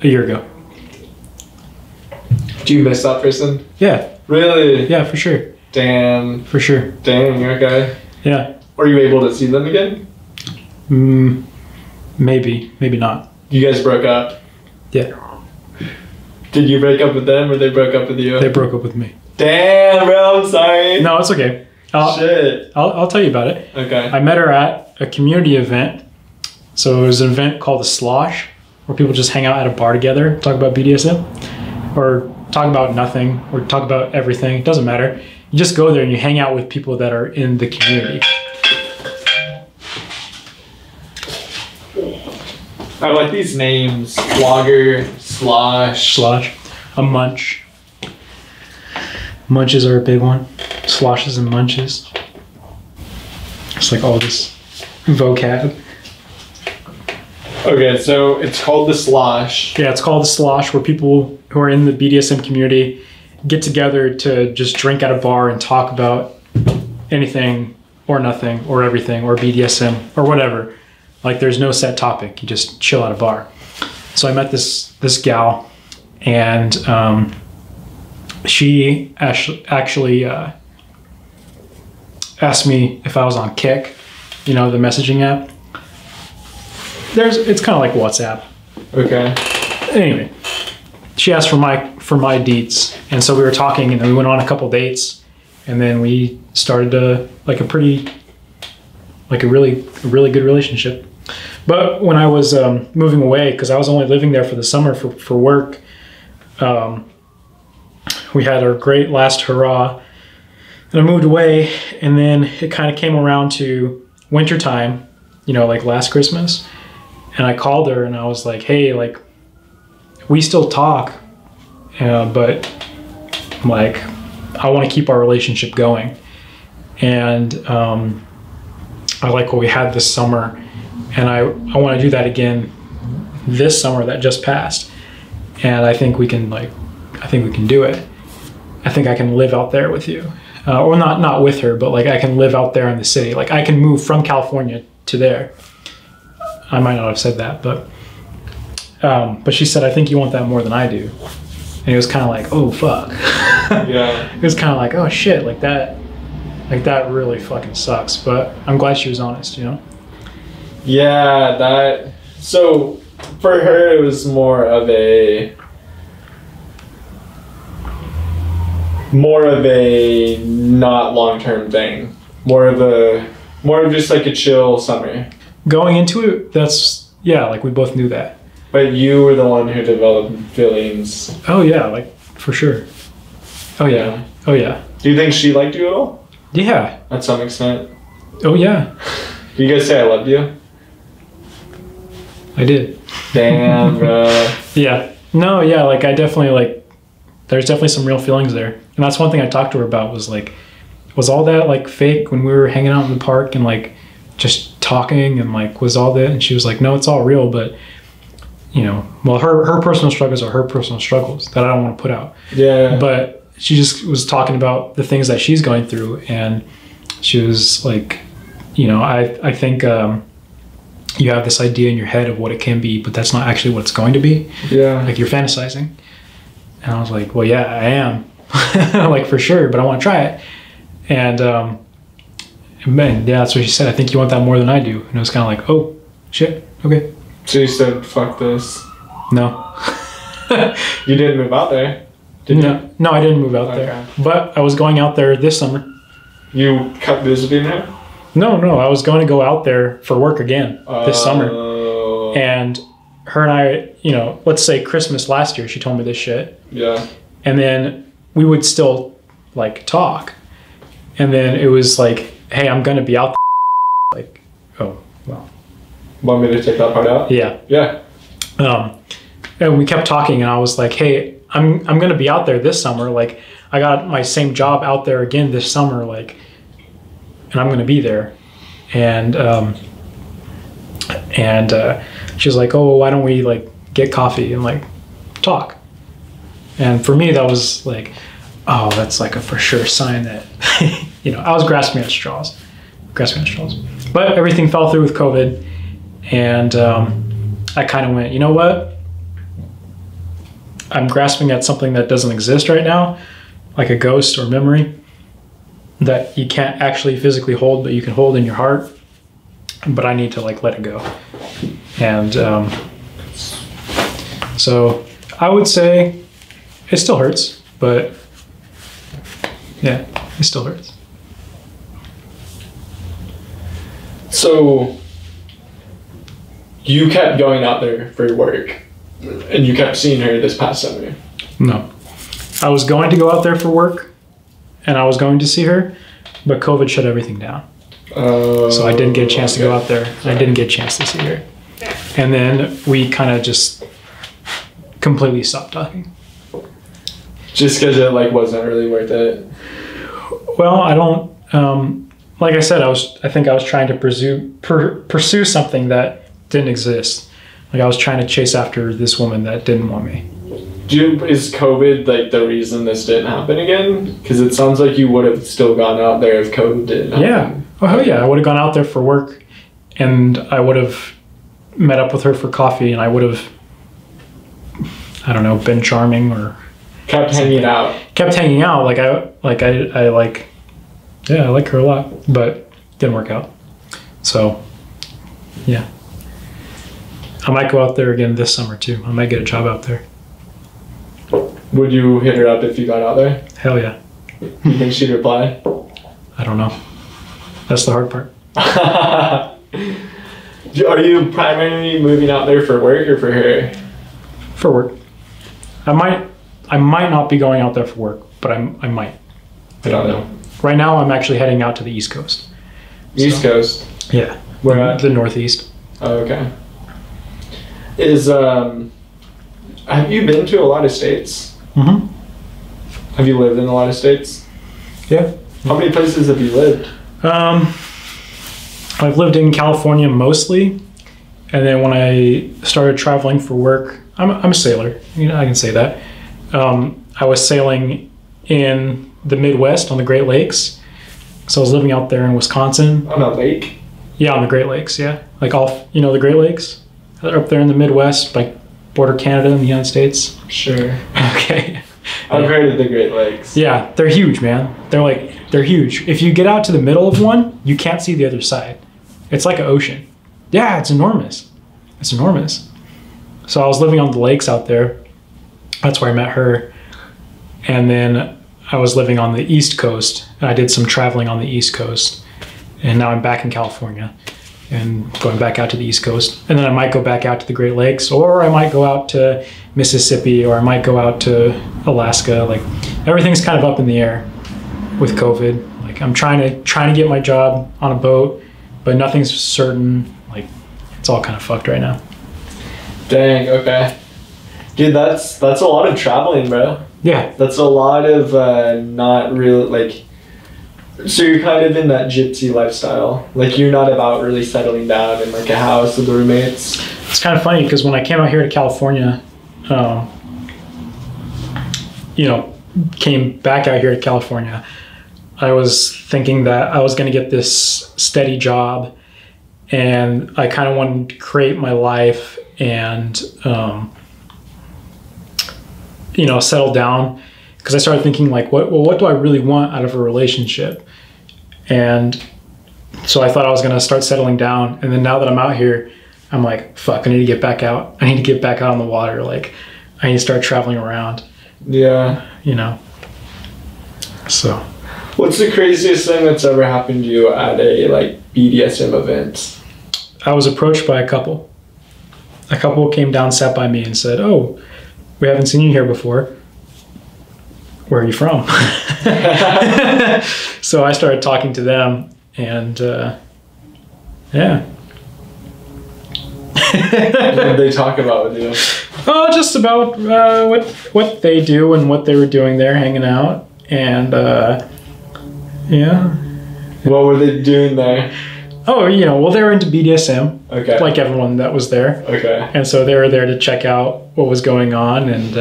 year ago. Do you miss that person? Yeah. Really? Yeah, for sure. Damn. For sure. Dang, okay. Yeah. Were you able to see them again? Maybe. Maybe not. You guys broke up? Yeah. Did you break up with them or they broke up with you? They broke up with me. Damn, bro, I'm sorry. No, it's okay. Shit. I'll tell you about it. Okay. I met her at a community event. So it was an event called the Slosh, where people just hang out at a bar together, talk about BDSM, or talk about nothing, or talk about everything. It doesn't matter. You just go there and you hang out with people that are in the community. I like these names. Flogger, Slosh. Slosh, a munch. Munches are a big one. Sloshes and munches. It's like all this vocab. Okay, so it's called the Slosh. Yeah, it's called the Slosh, where people who are in the BDSM community get together to just drink at a bar and talk about anything or nothing or everything or BDSM or whatever. Like there's no set topic. You just chill at a bar. So I met this gal, and she actually asked me if I was on Kick, you know, the messaging app. It's kind of like WhatsApp. Okay. Anyway, she asked for my deets, and so we were talking, and then we went on a couple dates, and then we started a really good relationship. But when I was moving away, because I was only living there for the summer for work, we had our great last hurrah, and I moved away, and then it kind of came around to winter time, you know, like last Christmas. And I called her and I was like, hey, like, we still talk, but like, I want to keep our relationship going. And I like what we had this summer, and I want to do that again this summer that just passed. And I think we can do it. I think I can live out there with you. Or not with her, but like I can live out there in the city. Like I can move from California to there. I might not have said that, but she said, I think you want that more than I do. And it was kind of like, oh, fuck. Yeah. It was kind of like, oh, shit, like that really fucking sucks. But I'm glad she was honest, you know? Yeah, so for her, it was more of a not long-term thing. More of just like a chill summer. Going into it, like we both knew that. But you were the one who developed feelings. Oh yeah, like for sure. Oh yeah. Oh yeah. Do you think she liked you at all? Yeah. At some extent. Oh yeah. You guys say I loved you? I did. Damn, bro. Yeah. No, yeah, like I definitely like there's definitely some real feelings there. And that's one thing I talked to her about was like, was all that like fake when we were hanging out in the park and like just talking and like was all that? And she was like, no, it's all real, but you know, well her personal struggles are her personal struggles that I don't want to put out. Yeah. But she just was talking about the things that she's going through, and she was like, you know, I think you have this idea in your head of what it can be, but that's not actually what it's going to be. Yeah. Like you're fantasizing. And I was like, well, yeah, I am. Like for sure, but I want to try it. And man, yeah, that's what she said. I think you want that more than I do. And it was kind of like, oh, shit, okay. So you said, fuck this. No. You didn't move out there, did you? No, I didn't move out there. But I was going out there this summer. You kept visiting her? No, I was going to go out there for work again this summer. And her and I, you know, let's say Christmas last year, she told me this shit. Yeah. And then we would still like talk. And then it was like, hey, I'm going to be out there. Like, oh, well. Want me to take that part out? Yeah. Yeah. And we kept talking and I was like, hey, I'm going to be out there this summer. Like I got my same job out there again this summer. Like, and I'm going to be there. And she was like, oh, why don't we like get coffee and like talk? And for me, that was like, oh, that's like a for sure sign that, you know, I was grasping at straws. But everything fell through with COVID. And I kind of went, you know what? I'm grasping at something that doesn't exist right now, like a ghost or memory that you can't actually physically hold, but you can hold in your heart. But I need to like let it go. And so I would say it still hurts, but yeah, it still hurts. So you kept going out there for your work and you kept seeing her this past summer? No. I was going to go out there for work and I was going to see her, but COVID shut everything down. So I didn't get a chance to go out there. I didn't get a chance to see her. And then we kind of just completely stopped talking. Just because it like wasn't really worth it? Well, I don't, like I said, I think I was trying to pursue something that didn't exist. Like I was trying to chase after this woman that didn't want me. Is COVID like the reason this didn't happen again? Because it sounds like you would have still gone out there if COVID didn't happen. Yeah. Oh yeah, I would have gone out there for work and I would have met up with her for coffee and I would have, I don't know, been charming or kept hanging out. Kept hanging out. I like her a lot, but didn't work out. So yeah. I might go out there again this summer too. I might get a job out there. Would you hit her up if you got out there? Hell yeah. You think she'd reply? I don't know. That's the hard part. Are you primarily moving out there for work or for her? For work. I might not be going out there for work, but I might. I don't know. Right now I'm actually heading out to the East Coast. East Coast? Yeah. Where at? The Northeast. Oh, okay. Have you been to a lot of states? Mm-hmm. Have you lived in a lot of states? Yeah. How many places have you lived? I've lived in California mostly, and then when I started traveling for work, I'm a sailor. You know, I can say that. I was sailing in the Midwest on the Great Lakes. So I was living out there in Wisconsin. On a lake? Yeah, on the Great Lakes. Yeah, like all the Great Lakes. They're up there in the Midwest, like border Canada and the United States. Sure. Okay. I've heard of the Great Lakes. Yeah, they're huge, man. They're huge. If you get out to the middle of one, you can't see the other side. It's like an ocean. Yeah, it's enormous. It's enormous. So I was living on the lakes out there. That's where I met her. And then I was living on the East Coast. And I did some traveling on the East Coast. And now I'm back in California. and going back out to the East Coast. And then I might go back out to the Great Lakes, or I might go out to Mississippi, or I might go out to Alaska. Like, everything's kind of up in the air with COVID. Like, I'm trying to get my job on a boat, but nothing's certain. Like, it's all kind of fucked right now. Dang, okay. Dude, that's a lot of traveling, bro. Yeah. That's a lot of not real, like, so you're kind of in that gypsy lifestyle. Like, you're not about really settling down in like a house with the roommates. It's kind of funny because when I came out here to California, came back out here to California, I was thinking that I was going to get this steady job, and I kind of wanted to create my life and, settle down, because I started thinking like, what do I really want out of a relationship? And so I thought I was going to start settling down. And then now that I'm out here, I'm like, fuck, I need to get back out. I need to get back out on the water. Like, I need to start traveling around. Yeah. So. What's the craziest thing that's ever happened to you at a like BDSM event? I was approached by a couple. A couple came down, sat by me and said, "Oh, we haven't seen you here before. Where are you from?" So I started talking to them, and yeah. What did they talk about with you? Oh, just about what they do and what they were doing there, hanging out, and yeah. What were they doing there? Oh, well, they were into BDSM. Okay. Like everyone that was there. Okay. And so they were there to check out what was going on and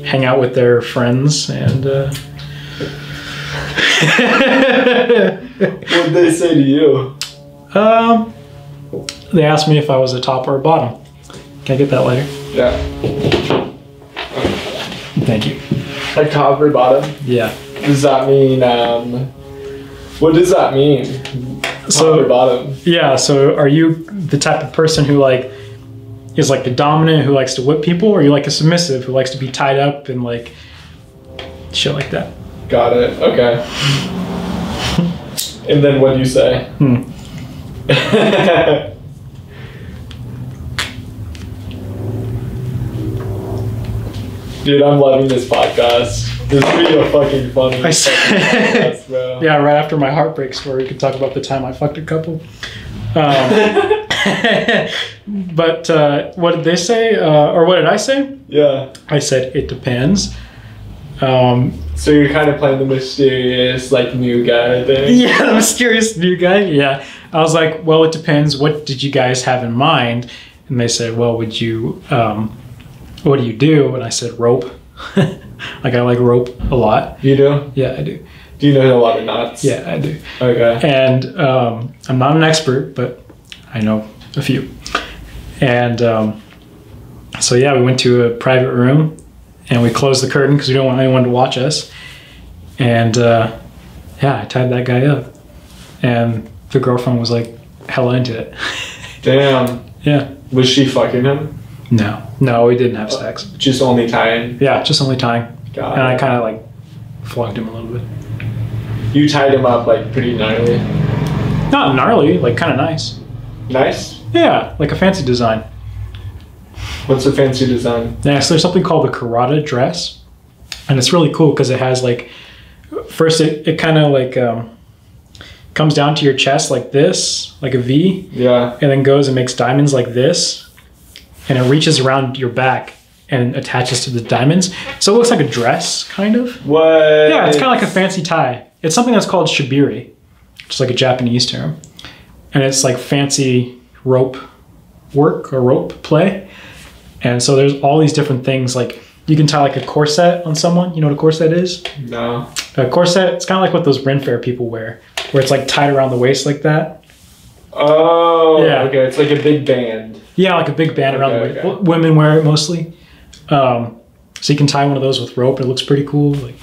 hang out with their friends. And what did they say to you? They asked me if I was a top or a bottom. Can I get that later? Yeah. Thank you. A top or bottom? Yeah. Does that mean, what does that mean? Top or bottom? Yeah, so are you the type of person who like is like the dominant who likes to whip people, or are you like a submissive who likes to be tied up and like shit like that? Got it. Okay. And then what do you say? Dude, I'm loving this podcast. This is really a fucking funny podcast, bro. Yeah, right after my heartbreak story, we could talk about the time I fucked a couple. But what did they say? Or what did I say? Yeah. I said, it depends. So you're kind of playing the mysterious, like, new guy thing? Yeah, the mysterious new guy. Yeah. I was like, well, it depends. What did you guys have in mind? And they said, well, what do you do? And I said, rope. Like, I like rope a lot. You do? Yeah, I do. Do you know a lot of knots? Yeah, I do. Okay. And I'm not an expert, but I know a few. And so yeah, we went to a private room and we closed the curtain because we don't want anyone to watch us. And yeah, I tied that guy up. And the girlfriend was like hella into it. Damn. Yeah. Was she fucking him? No, we didn't have sex. Just only tying? Yeah, just only tying. Got and it. I kind of like flogged him a little bit. You tied him up like pretty gnarly? Not gnarly, like kind of nice. Nice? Yeah, like a fancy design. What's a fancy design? Yeah, so there's something called the Karada dress. And it's really cool because it has like, first it kind of like comes down to your chest like this, like a V. Yeah. And then goes and makes diamonds like this. And it reaches around your back and attaches to the diamonds. So it looks like a dress, kind of. What? Yeah, it's kind of like a fancy tie. It's something that's called shibiri, which is like a Japanese term. And it's like fancy rope work or rope play. And so there's all these different things. Like you can tie like a corset on someone. You know what a corset is? No. A corset, it's kind of like what those Ren Fair people wear, where it's like tied around the waist like that. Oh, yeah. Okay. It's like a big band. Yeah, like a big band around the waist. Okay. Women wear it mostly. So you can tie one of those with rope. It looks pretty cool. Like,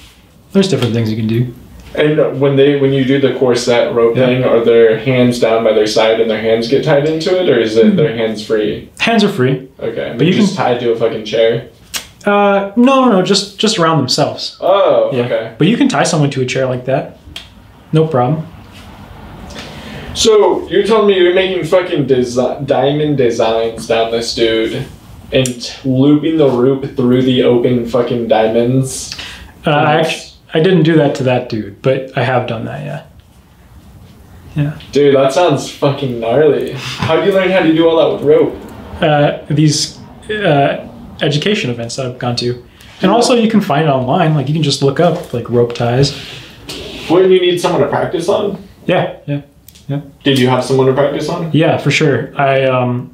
there's different things you can do. And when you do the corset rope thing, are their hands down by their side and their hands get tied into it, or is it their hands free? Hands are free. Okay, but you just tied to a fucking chair. No, just around themselves. Oh, yeah. Okay. But you can tie someone to a chair like that. No problem. So you're telling me you're making fucking diamond designs down this dude and looping the rope through the open fucking diamonds? I didn't do that to that dude, but I have done that, yeah. Yeah. Dude, that sounds fucking gnarly. How do you learn how to do all that with rope? These education events that I've gone to. And also you can find it online. Like you can just look up like rope ties. Wouldn't you need someone to practice on? Yeah. Did you have someone to practice on? Yeah, for sure. I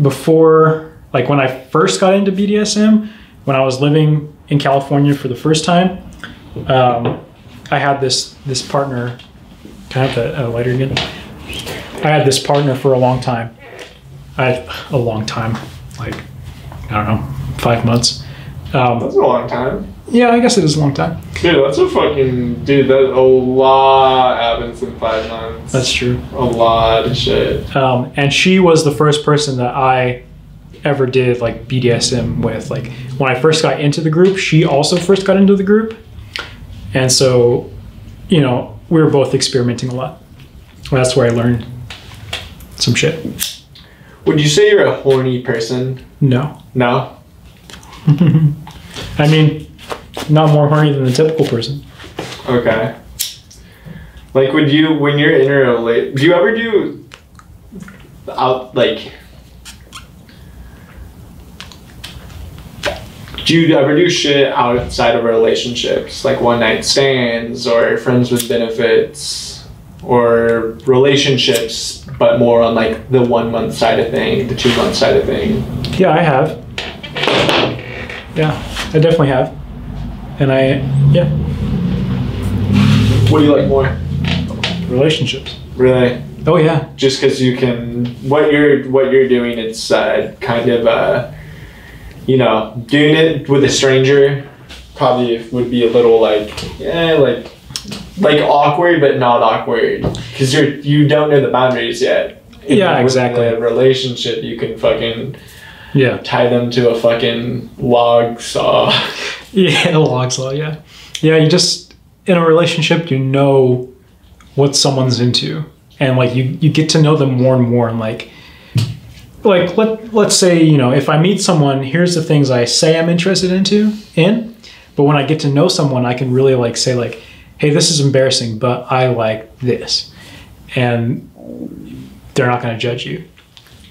before, like when I first got into BDSM, when I was living in California for the first time, I had this partner. Can I have the lighter again? I had this partner for a long time. Like, I don't know, 5 months. That's a long time. Yeah, I guess it is a long time. Dude, that's a lot happens in 5 months. That's true. A lot of shit. And she was the first person that I ever did like BDSM with. Like when I first got into the group, she also first got into the group. And so, you know, we were both experimenting a lot. That's where I learned some shit. Would you say you're a horny person? No. No? I mean, not more horny than the typical person. Okay. Like, when you're in a relationship, do you ever do shit outside of relationships? Like one night stands or friends with benefits or relationships, but more on like the 1 month side of thing, the 2 month side of thing? Yeah, I have. Yeah, I definitely have. And yeah. What do you like more? Relationships. Really? Oh yeah. Just because you can, what you're doing, it's kind of you know, doing it with a stranger probably would be a little like awkward, but not awkward because you don't know the boundaries yet. Yeah, exactly. In a relationship, you can fucking tie them to a fucking log saw. Yeah, a log saw. Yeah, you just in a relationship, you know what someone's into, and like you get to know them more and more, and like let's say, you know, if I meet someone, here's the things I say I'm interested in, but when I get to know someone, I can really like say like, hey, this is embarrassing, but I like this, and they're not going to judge you.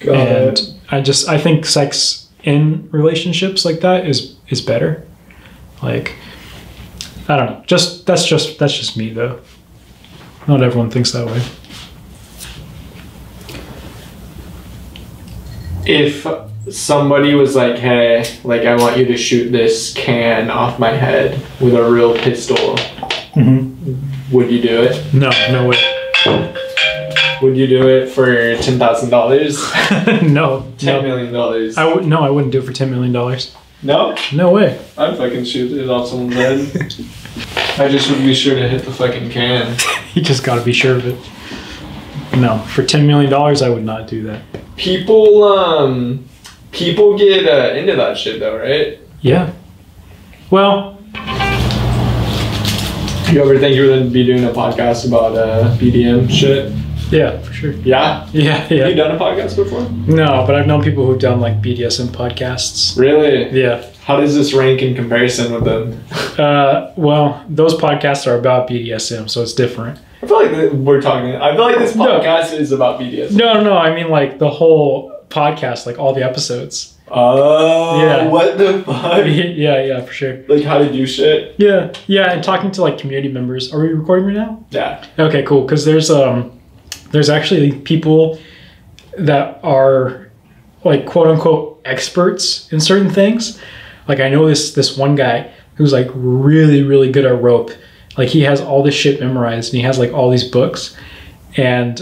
I think sex in relationships like that is better. Like, I don't know. That's just me though. Not everyone thinks that way. If somebody was like, hey, like I want you to shoot this can off my head with a real pistol, would you do it? No way. Would you do it for $10,000? No. $10 million. I wouldn't do it for $10 million. No? No way. I'd fucking shoot it off someone's head. I just would be sure to hit the fucking can. You just gotta be sure of it. No, for $10 million, I would not do that. People get into that shit though, right? Yeah. Well, you ever think you would be doing a podcast about BDM shit? Yeah, for sure. Yeah? Yeah. Have you done a podcast before? No, but I've known people who've done like BDSM podcasts. Really? Yeah. How does this rank in comparison with them? Well, those podcasts are about BDSM, so it's different. I feel like this podcast is about BDSM. No, I mean like the whole podcast, like all the episodes. Oh, yeah. What the fuck? Yeah, for sure. Like how to do shit? Yeah, and talking to like community members. Are we recording right now? Yeah. Okay, cool. Because there's actually people that are like quote unquote experts in certain things. Like I know this one guy who's like really, really good at rope. Like he has all this shit memorized and he has like all these books. And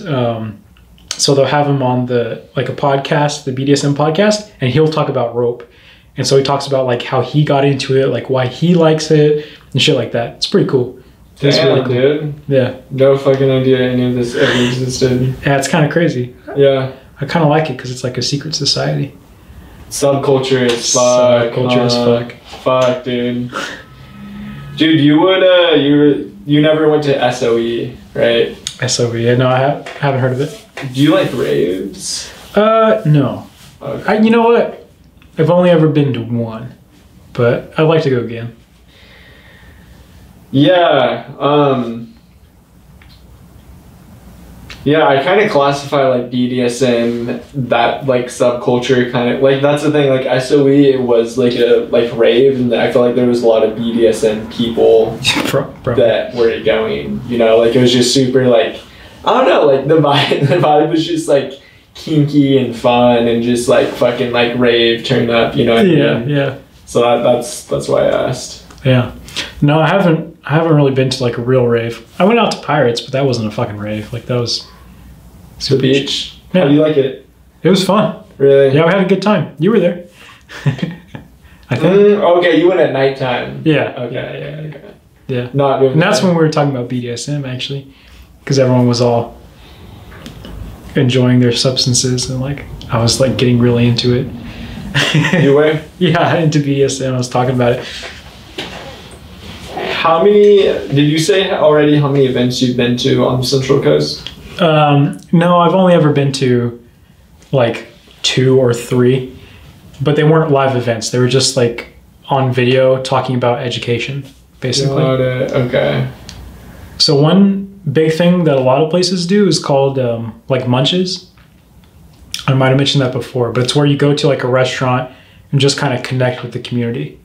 so they'll have him on a podcast, the BDSM podcast, and he'll talk about rope. And so he talks about like how he got into it, like why he likes it and shit like that. It's pretty cool. It's really cool. Dude. Yeah. No fucking idea any of this ever existed. Yeah, it's kind of crazy. Yeah. I kind of like it because it's like a secret society. Subculture as fuck. Subculture as fuck. Fuck, dude. Dude, you would you never went to SOE, right? SLO, yeah, no, haven't heard of it. Do you like raves? No. Okay. You know what? I've only ever been to one, but I'd like to go again. Yeah, yeah, I kind of classify like BDSM, that like subculture kind of, like that's the thing, like SOE, it was like a like rave, and I feel like there was a lot of BDSM people that were going, you know, like it was just super like, I don't know, like the vibe was just like kinky and fun and just like fucking like rave turn up, you know what I mean? Yeah. So that's why I asked. Yeah. No, I haven't really been to like a real rave. I went out to Pirates, but that wasn't a fucking rave. Like that was The beach. Yeah. How do you like it? It was fun. Really? Yeah, we had a good time. You were there. I think. Okay, you went at nighttime. Yeah. Okay. Okay. Yeah. Not doing. And that's when we were talking about BDSM actually, because everyone was all enjoying their substances, and like I was like getting really into it. You were? Yeah, into BDSM. I was talking about it. How many, did you say already how many events you've been to on the Central Coast? No, I've only ever been to like 2 or 3, but they weren't live events. They were just like on video talking about education, basically. Got it. Okay. So one big thing that a lot of places do is called like munches. I might have mentioned that before, but it's where you go to like a restaurant and just kind of connect with the community.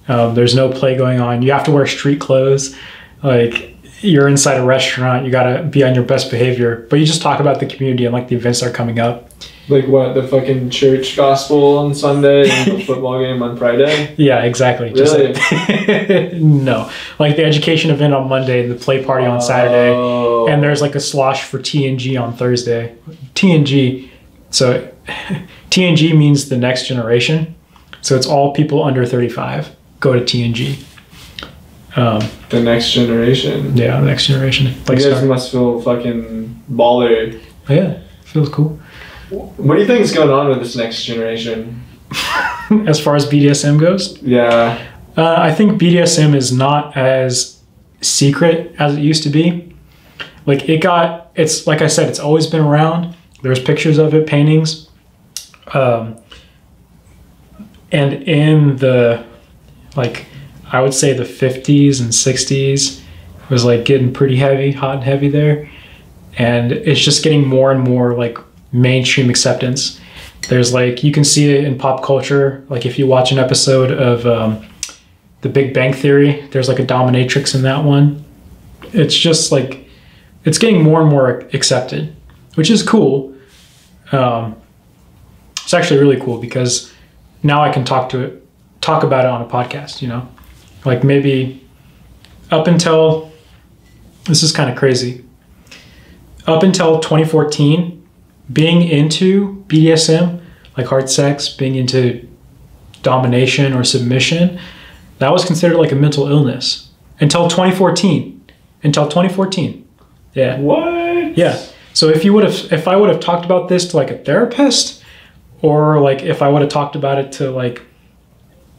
There's no play going on. You have to wear street clothes. Like you're inside a restaurant, you gotta be on your best behavior, but you just talk about the community and like the events that are coming up. Like what, the fucking church gospel on Sunday and the football game on Friday? Yeah, exactly. Really? Just no. Like the education event on Monday, the play party on Saturday, and there's like a slosh for TNG on Thursday. TNG, so TNG means the next generation. So it's all people under 35 go to TNG. The next generation. Yeah, the next generation. Like you guys must feel fucking baller. Yeah, feels cool. What do you think is going on with this next generation? As far as BDSM goes? Yeah. I think BDSM is not as secret as it used to be. Like it's like I said, it's always been around. There's pictures of it, paintings. And in the, like, I would say the 50s and 60s was like getting pretty heavy, hot and heavy there. And it's just getting more and more like mainstream acceptance. There's like, you can see it in pop culture. Like if you watch an episode of The Big Bang Theory, there's like a dominatrix in that one. It's just like, it's getting more and more accepted, which is cool. It's actually really cool because now I can talk about it on a podcast, you know? Like maybe up until, this is kind of crazy, up until 2014, being into BDSM, like hard sex, being into domination or submission, that was considered like a mental illness. Until 2014. Yeah. What? Yeah. So if I would have talked about this to like a therapist, or like if I would have talked about it to like,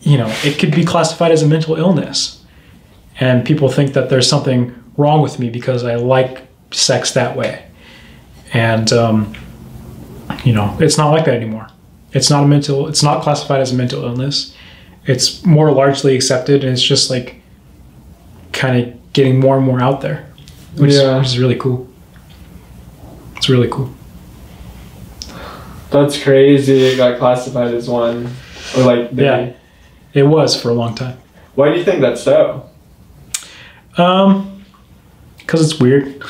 you know, it could be classified as a mental illness. And people think that there's something wrong with me because I like sex that way. And, you know, it's not like that anymore. It's not classified as a mental illness. It's more largely accepted, and it's just like kind of getting more and more out there, which is really cool. It's really cool. That's crazy. It got classified as one. Or like, yeah, it was for a long time. Why do you think that's so? Because it's weird.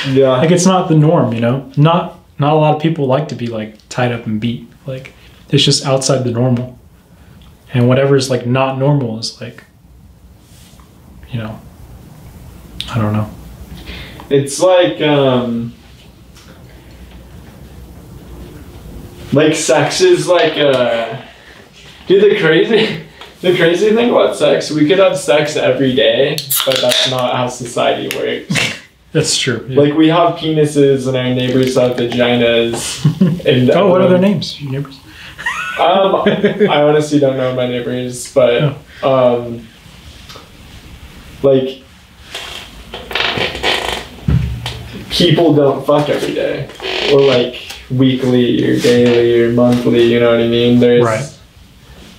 Yeah. Like it's not the norm, you know? Not a lot of people like to be like tied up and beat. Like it's just outside the normal. And whatever is like not normal is like, you know, I don't know. It's like sex is like dude, the crazy thing about sex, we could have sex every day, but that's not how society works. That's true. Yeah. Like we have penises and our neighbors have vaginas. And oh, what are their names? Your neighbors? I honestly don't know my neighbors, but like people don't fuck every day, or like weekly or daily or monthly. You know what I mean?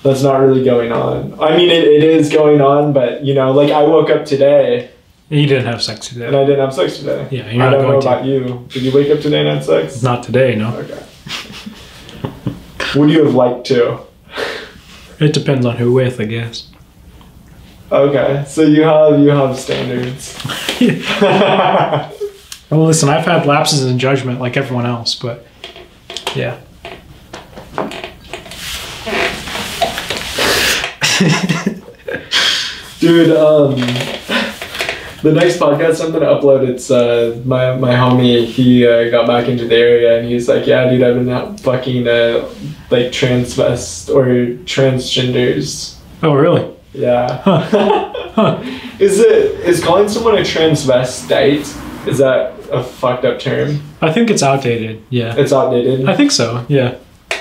That's not really going on. I mean, it is going on, but you know, like I woke up today. You didn't have sex today. And I didn't have sex today. Yeah, you're not I don't know going about you. Did you wake up today and have sex? Not today, no. Okay. Would you have liked to? It depends on who with, I guess. Okay, so you have standards. Well, listen, I've had lapses in judgment like everyone else, but yeah. Dude, the next podcast I'm gonna upload, it's my homie, he got back into the area and he's like, yeah dude, I've been fucking like transvest or transgenders. Oh really? Yeah. Huh. Is calling someone a transvestite, is that a fucked up term? I think it's outdated, yeah. It's outdated? I think so, yeah.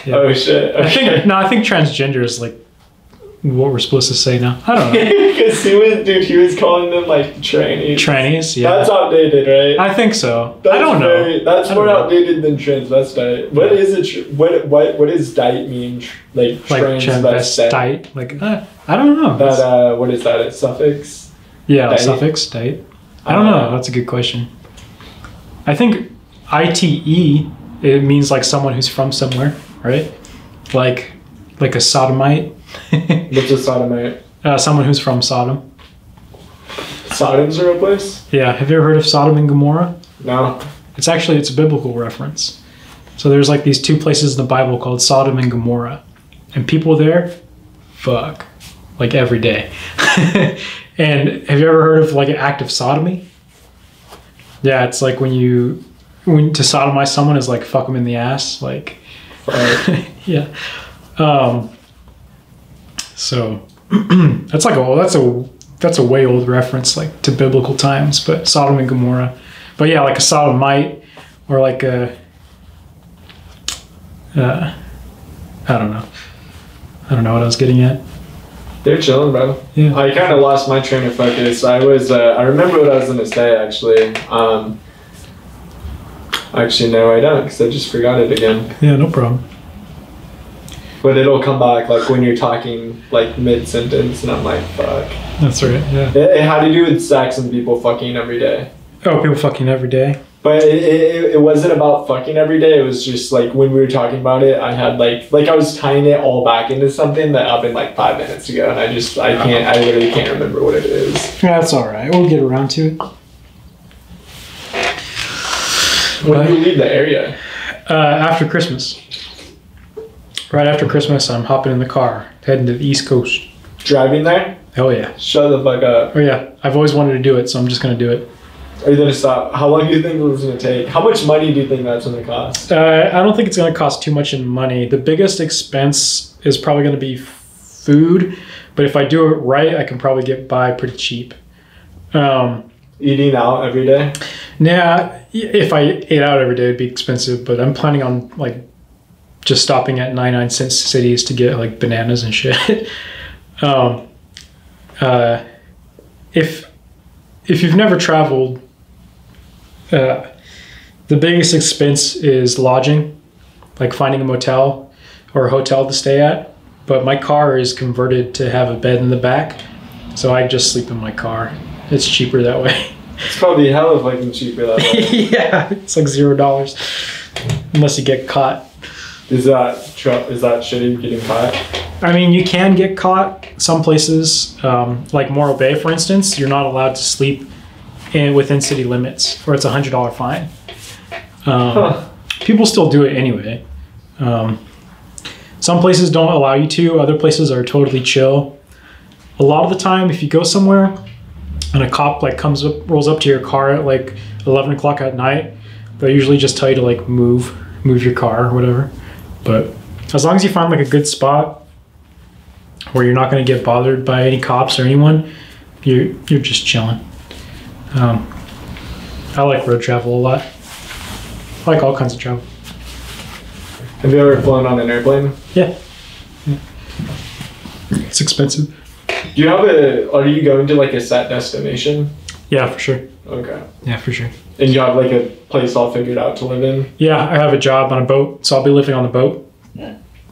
Oh shit. Okay. I think transgender is like what we're supposed to say now. I don't know. Because he was calling them like trannies. Trannies, yeah. That's outdated, right? I think so. That's I don't know. That's more outdated than transvestite. What is it? What does dite mean? Like transvestite? Like I don't know. That what is that? A suffix? Yeah, dite? Suffix dite. I don't know. That's a good question. I think ITE, it means like someone who's from somewhere, right? Like a sodomite. What's a sodomite? Someone who's from Sodom. Sodom's a real place? Yeah. Have you ever heard of Sodom and Gomorrah? No. It's a biblical reference. So there's like these two places in the Bible called Sodom and Gomorrah. And people there, fuck. Like every day. And have you ever heard of like an act of sodomy? Yeah, it's like when to sodomize someone is like fuck them in the ass. Like, yeah. So that's like that's a way old reference like to biblical times, but Sodom and Gomorrah. But yeah, like a sodomite or like a I don't know what I was getting at. They're chilling, bro. Yeah. I kind of lost my train of focus. I remember what I was gonna say actually. Actually, no, I don't, because I just forgot it again. Yeah, no problem. But it'll come back like when you're talking like mid-sentence and I'm like, fuck. That's right, yeah. It had to do with sex and people fucking every day. Oh, people fucking every day? But it wasn't about fucking every day. It was just like when we were talking about it, I had like I was tying it all back into something that happened like 5 minutes ago. And I literally can't remember what it is. Yeah, that's all right. We'll get around to it. When do you leave the area? After Christmas. Right after Christmas, I'm hopping in the car, heading to the East Coast. Driving there? Hell yeah. Shut the fuck up. Oh yeah. I've always wanted to do it, so I'm just going to do it. Are you going to stop? How long do you think it was going to take? How much money do you think that's going to cost? I don't think it's going to cost too much in money. The biggest expense is probably going to be food, but if I do it right, I can probably get by pretty cheap. Eating out every day? Yeah, if I ate out every day, it'd be expensive, but I'm planning on like just stopping at 99-cent cities to get like bananas and shit. If you've never traveled, the biggest expense is lodging, like finding a motel or a hotel to stay at. But my car is converted to have a bed in the back, so I just sleep in my car. It's cheaper that way. It's probably hell of fucking cheaper that way. Yeah, it's like $0 unless you get caught. Is that shitty getting caught? I mean, you can get caught some places, like Morro Bay, for instance. You're not allowed to sleep within city limits, or it's a $100 fine. People still do it anyway. Some places don't allow you to. Other places are totally chill. A lot of the time, if you go somewhere and a cop like rolls up to your car at like 11 o'clock at night, they'll usually just tell you to like move your car or whatever. But as long as you find like a good spot where you're not going to get bothered by any cops or anyone, you're just chilling. I like road travel a lot. I like all kinds of travel. Have you ever flown on an airplane? Yeah. It's expensive. Are you going to like a set destination? Yeah, for sure. Okay. Yeah, for sure. And you have like a place all figured out to live in? Yeah, I have a job on a boat, so I'll be living on the boat.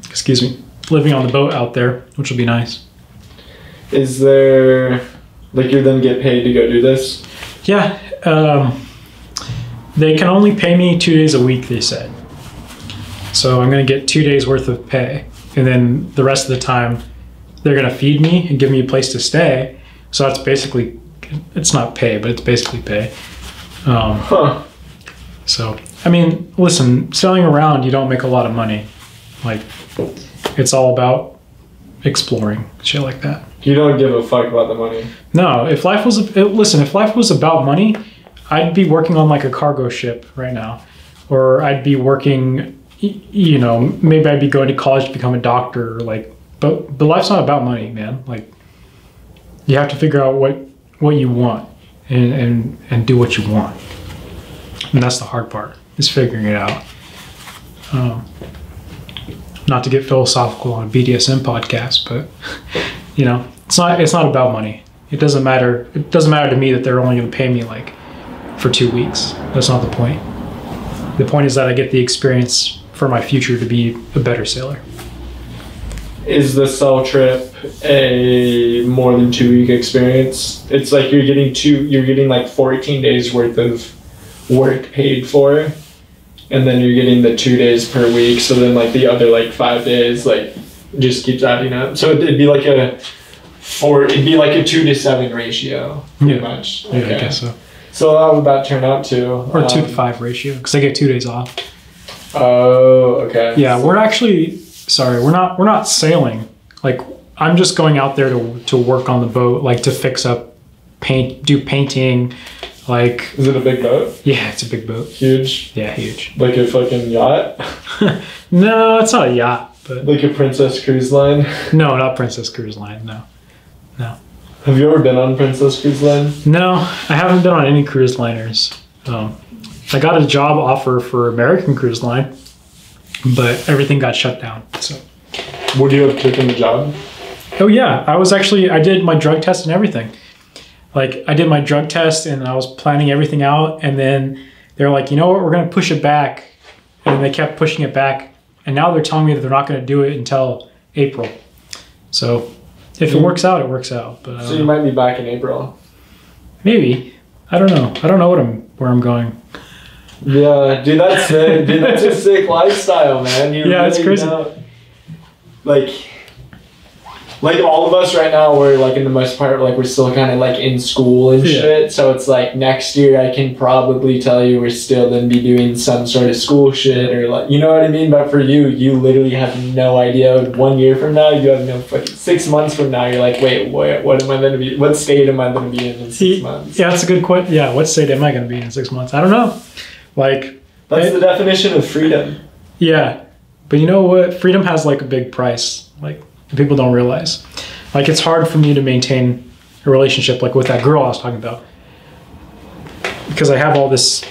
Excuse me. Living on the boat out there, which will be nice. Is there, like, you then get paid to go do this? Yeah, they can only pay me 2 days a week, they said. So I'm going to get 2 days worth of pay. And then the rest of the time, they're going to feed me and give me a place to stay. So that's basically, it's not pay, but it's basically pay. So, I mean, listen, sailing around, you don't make a lot of money. Like, it's all about exploring, shit like that. You don't give a fuck about the money. No, if life was, listen, if life was about money, I'd be working on like a cargo ship right now. Or I'd be working, you know, maybe I'd be going to college to become a doctor. Like, but life's not about money, man. Like, you have to figure out what you want and do what you want. And that's the hard part, is figuring it out. Not to get philosophical on a BDSM podcast, but you know, it's not about money. It doesn't matter. It doesn't matter to me that they're only going to pay me like for 2 weeks. That's not the point. The point is that I get the experience for my future to be a better sailor. Is the sail trip a more than 2 week experience? It's like you're getting like 14 days worth of work paid for, and then you're getting the 2 days per week, so then like the other like 5 days like just keeps adding up. So it'd be like a 2 to 7 ratio pretty much. Okay. Yeah, I guess so. So how would that turn out to? Or 2 to 5 ratio, because I get 2 days off. Oh, okay. Yeah, we're not sailing. Like, I'm just going out there to work on the boat, like to fix up, do painting. Like, is it a big boat? Yeah, it's a big boat. Huge? Yeah, huge. Like a fucking yacht? No, it's not a yacht, but like a Princess Cruise Line? No, not Princess Cruise Line, no. Have you ever been on Princess Cruise Line? No, I haven't been on any cruise liners. I got a job offer for American Cruise Line, but everything got shut down. So, would you have taken the job? Oh yeah, I did my drug test and everything. Like, I did my drug test and I was planning everything out, and then they're like, you know what, we're gonna push it back. And they kept pushing it back, and now they're telling me that they're not gonna do it until April. So if it works out, it works out. But so you might be back in April. Maybe. I don't know. I don't know where I'm going. Yeah, dude, that's sick. Dude, that's a sick lifestyle, man. Yeah, it's crazy. Like all of us right now, we're like in the most part, like we're still kind of like in school and shit. So it's like next year I can probably tell you we're still gonna be doing some sort of school shit, or like, you know what I mean? But for you literally have no idea. 1 year from now, you have no fucking 6 months from now, you're like, wait, what am I gonna be? What state am I gonna be in 6 months? Yeah, that's a good question. Yeah, what state am I gonna be in 6 months? I don't know. Like, that's the definition of freedom. Yeah, but you know what? Freedom has like a big price. Like, people don't realize. Like, it's hard for me to maintain a relationship like with that girl I was talking about, because I have all this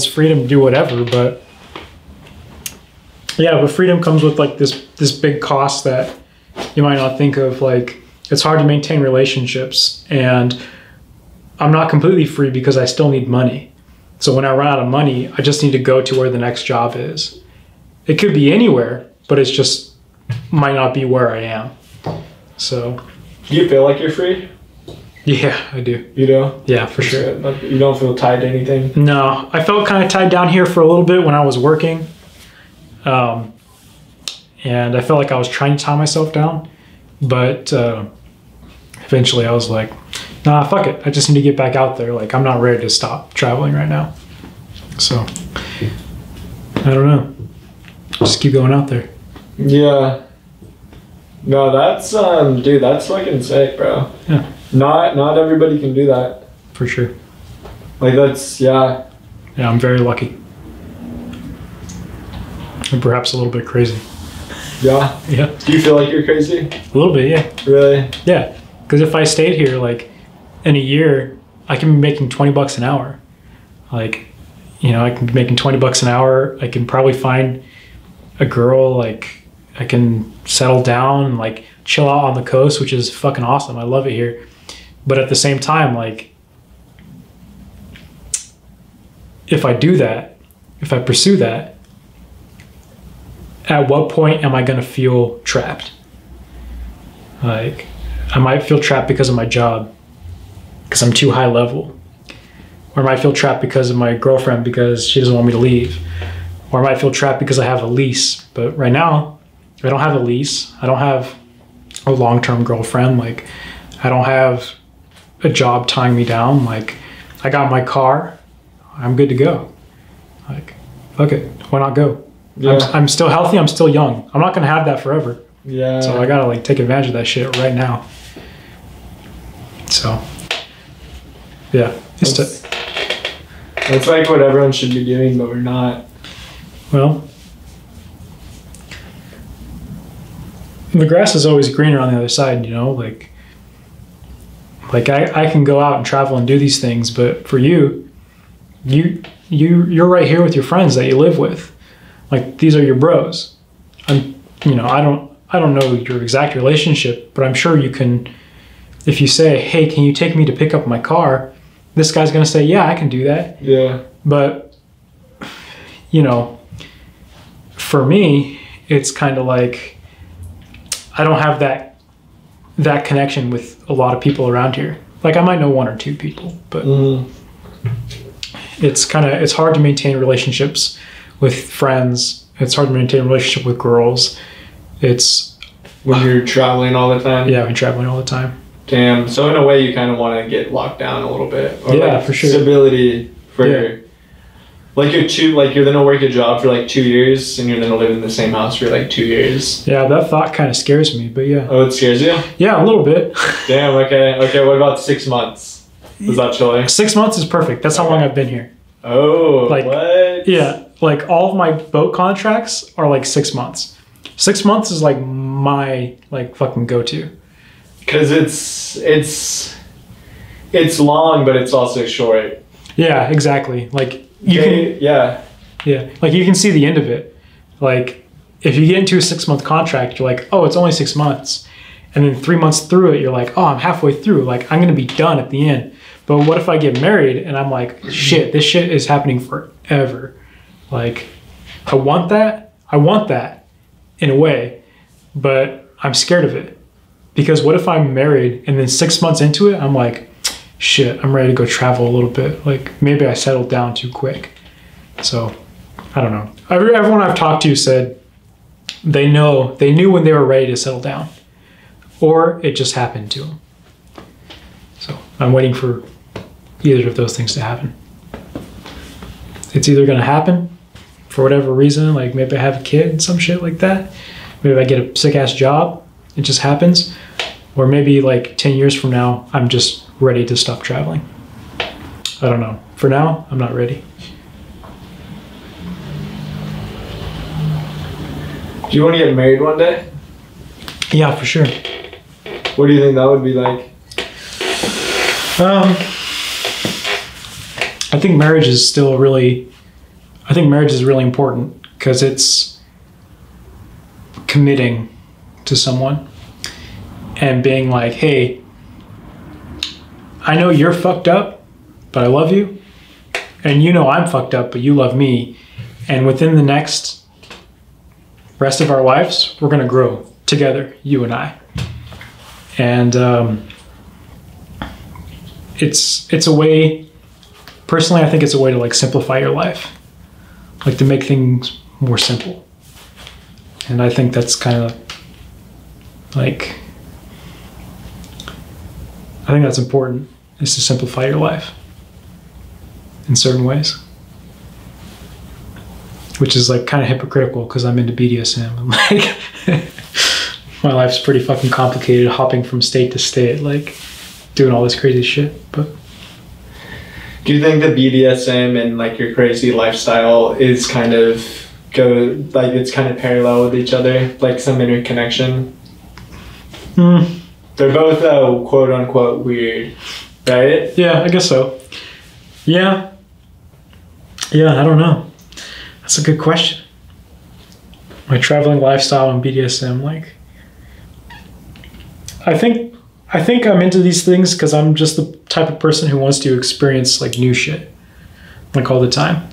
freedom to do whatever. But yeah, but freedom comes with like this big cost that you might not think of. Like, it's hard to maintain relationships, and I'm not completely free because I still need money. So when I run out of money, I just need to go to where the next job is. It could be anywhere, but it's just might not be where I am. So, do you feel like you're free? Yeah, I do. You do? Yeah, for sure. You don't feel tied to anything? No, I felt kind of tied down here for a little bit when I was working. And I felt like I was trying to tie myself down, but eventually I was like, nah, fuck it. I just need to get back out there. Like, I'm not ready to stop traveling right now. So, I don't know. Just keep going out there. Yeah. No, that's dude, that's fucking sick, bro. Yeah. Not everybody can do that. For sure. Like, that's, yeah. Yeah, I'm very lucky. And perhaps a little bit crazy. Yeah? Yeah. Do you feel like you're crazy? A little bit, yeah. Really? Yeah. Because if I stayed here, like, in a year, I can be making $20 an hour. Like, you know, I can be making $20 an hour. I can probably find a girl, like, I can settle down and like chill out on the coast, which is fucking awesome. I love it here. But at the same time, like, if I do that, if I pursue that, at what point am I going to feel trapped? Like, I might feel trapped because of my job, because I'm too high level. Or I might feel trapped because of my girlfriend because she doesn't want me to leave. Or I might feel trapped because I have a lease. But right now, I don't have a lease. I don't have a long-term girlfriend. Like, I don't have a job tying me down. Like, I got my car. I'm good to go. Like, fuck it. Why not go? Yeah. I'm still healthy. I'm still young. I'm not going to have that forever. Yeah. So I got to like take advantage of that shit right now. So, yeah. That's like what everyone should be doing, but we're not. Well, the grass is always greener on the other side, you know? Like I can go out and travel and do these things, but for you're right here with your friends that you live with. Like, these are your bros. I don't know your exact relationship, but I'm sure you can, if you say, hey, can you take me to pick up my car? This guy's going to say, yeah, I can do that. Yeah. But, you know, for me, it's kind of like, I don't have that connection with a lot of people around here. Like, I might know one or two people, but it's hard to maintain relationships with friends. It's hard to maintain a relationship with girls. It's when you're traveling all the time. Yeah, I'm traveling all the time. Damn. So in a way, you kind of want to get locked down a little bit. Or yeah, like for sure. Stability for like you're gonna work a job for like 2 years and you're gonna live in the same house for like 2 years. Yeah, that thought kind of scares me, but yeah. Oh, it scares you? Yeah, a little bit. Damn. Okay. What about 6 months? Was that chilling? 6 months is perfect. That's how long I've been here. Oh, like, what? Yeah, like all of my boat contracts are like 6 months. 6 months is like my like fucking go-to. Because it's long, but it's also short. Yeah, exactly. Like you can. Yeah. Like you can see the end of it. Like if you get into a 6 month contract, you're like, oh, it's only 6 months, and then 3 months through it, you're like, oh, I'm halfway through. Like I'm gonna be done at the end. But what if I get married and I'm like, shit, this shit is happening forever. Like, I want that in a way, but I'm scared of it. Because what if I'm married and then 6 months into it, I'm like, shit, I'm ready to go travel a little bit. Like, maybe I settled down too quick. So, I don't know. Everyone I've talked to said they knew when they were ready to settle down. Or it just happened to them. So, I'm waiting for either of those things to happen. It's either going to happen for whatever reason, like maybe I have a kid, some shit like that. Maybe I get a sick ass job, it just happens. Or maybe like 10 years from now, I'm just ready to stop traveling. I don't know. For now, I'm not ready. Do you want to get married one day? Yeah, for sure. What do you think that would be like? I think marriage is really important because it's committing to someone and being like, hey, I know you're fucked up, but I love you. And you know I'm fucked up, but you love me. And within the next rest of our lives, we're going to grow together, you and I. And it's a way, personally, I think it's a way to like simplify your life, like to make things more simple. And I think that's kind of like, I think that's important, is to simplify your life in certain ways. Which is like kind of hypocritical because I'm into BDSM. I'm like, my life's pretty fucking complicated, hopping from state to state, like doing all this crazy shit. But do you think the BDSM and like your crazy lifestyle is kind of it's kind of parallel with each other, like some interconnection? They're both quote unquote weird, right? Yeah, I guess so. Yeah, I don't know. That's a good question. My traveling lifestyle and BDSM, like, I think I'm into these things because I'm just the type of person who wants to experience like new shit. like all the time.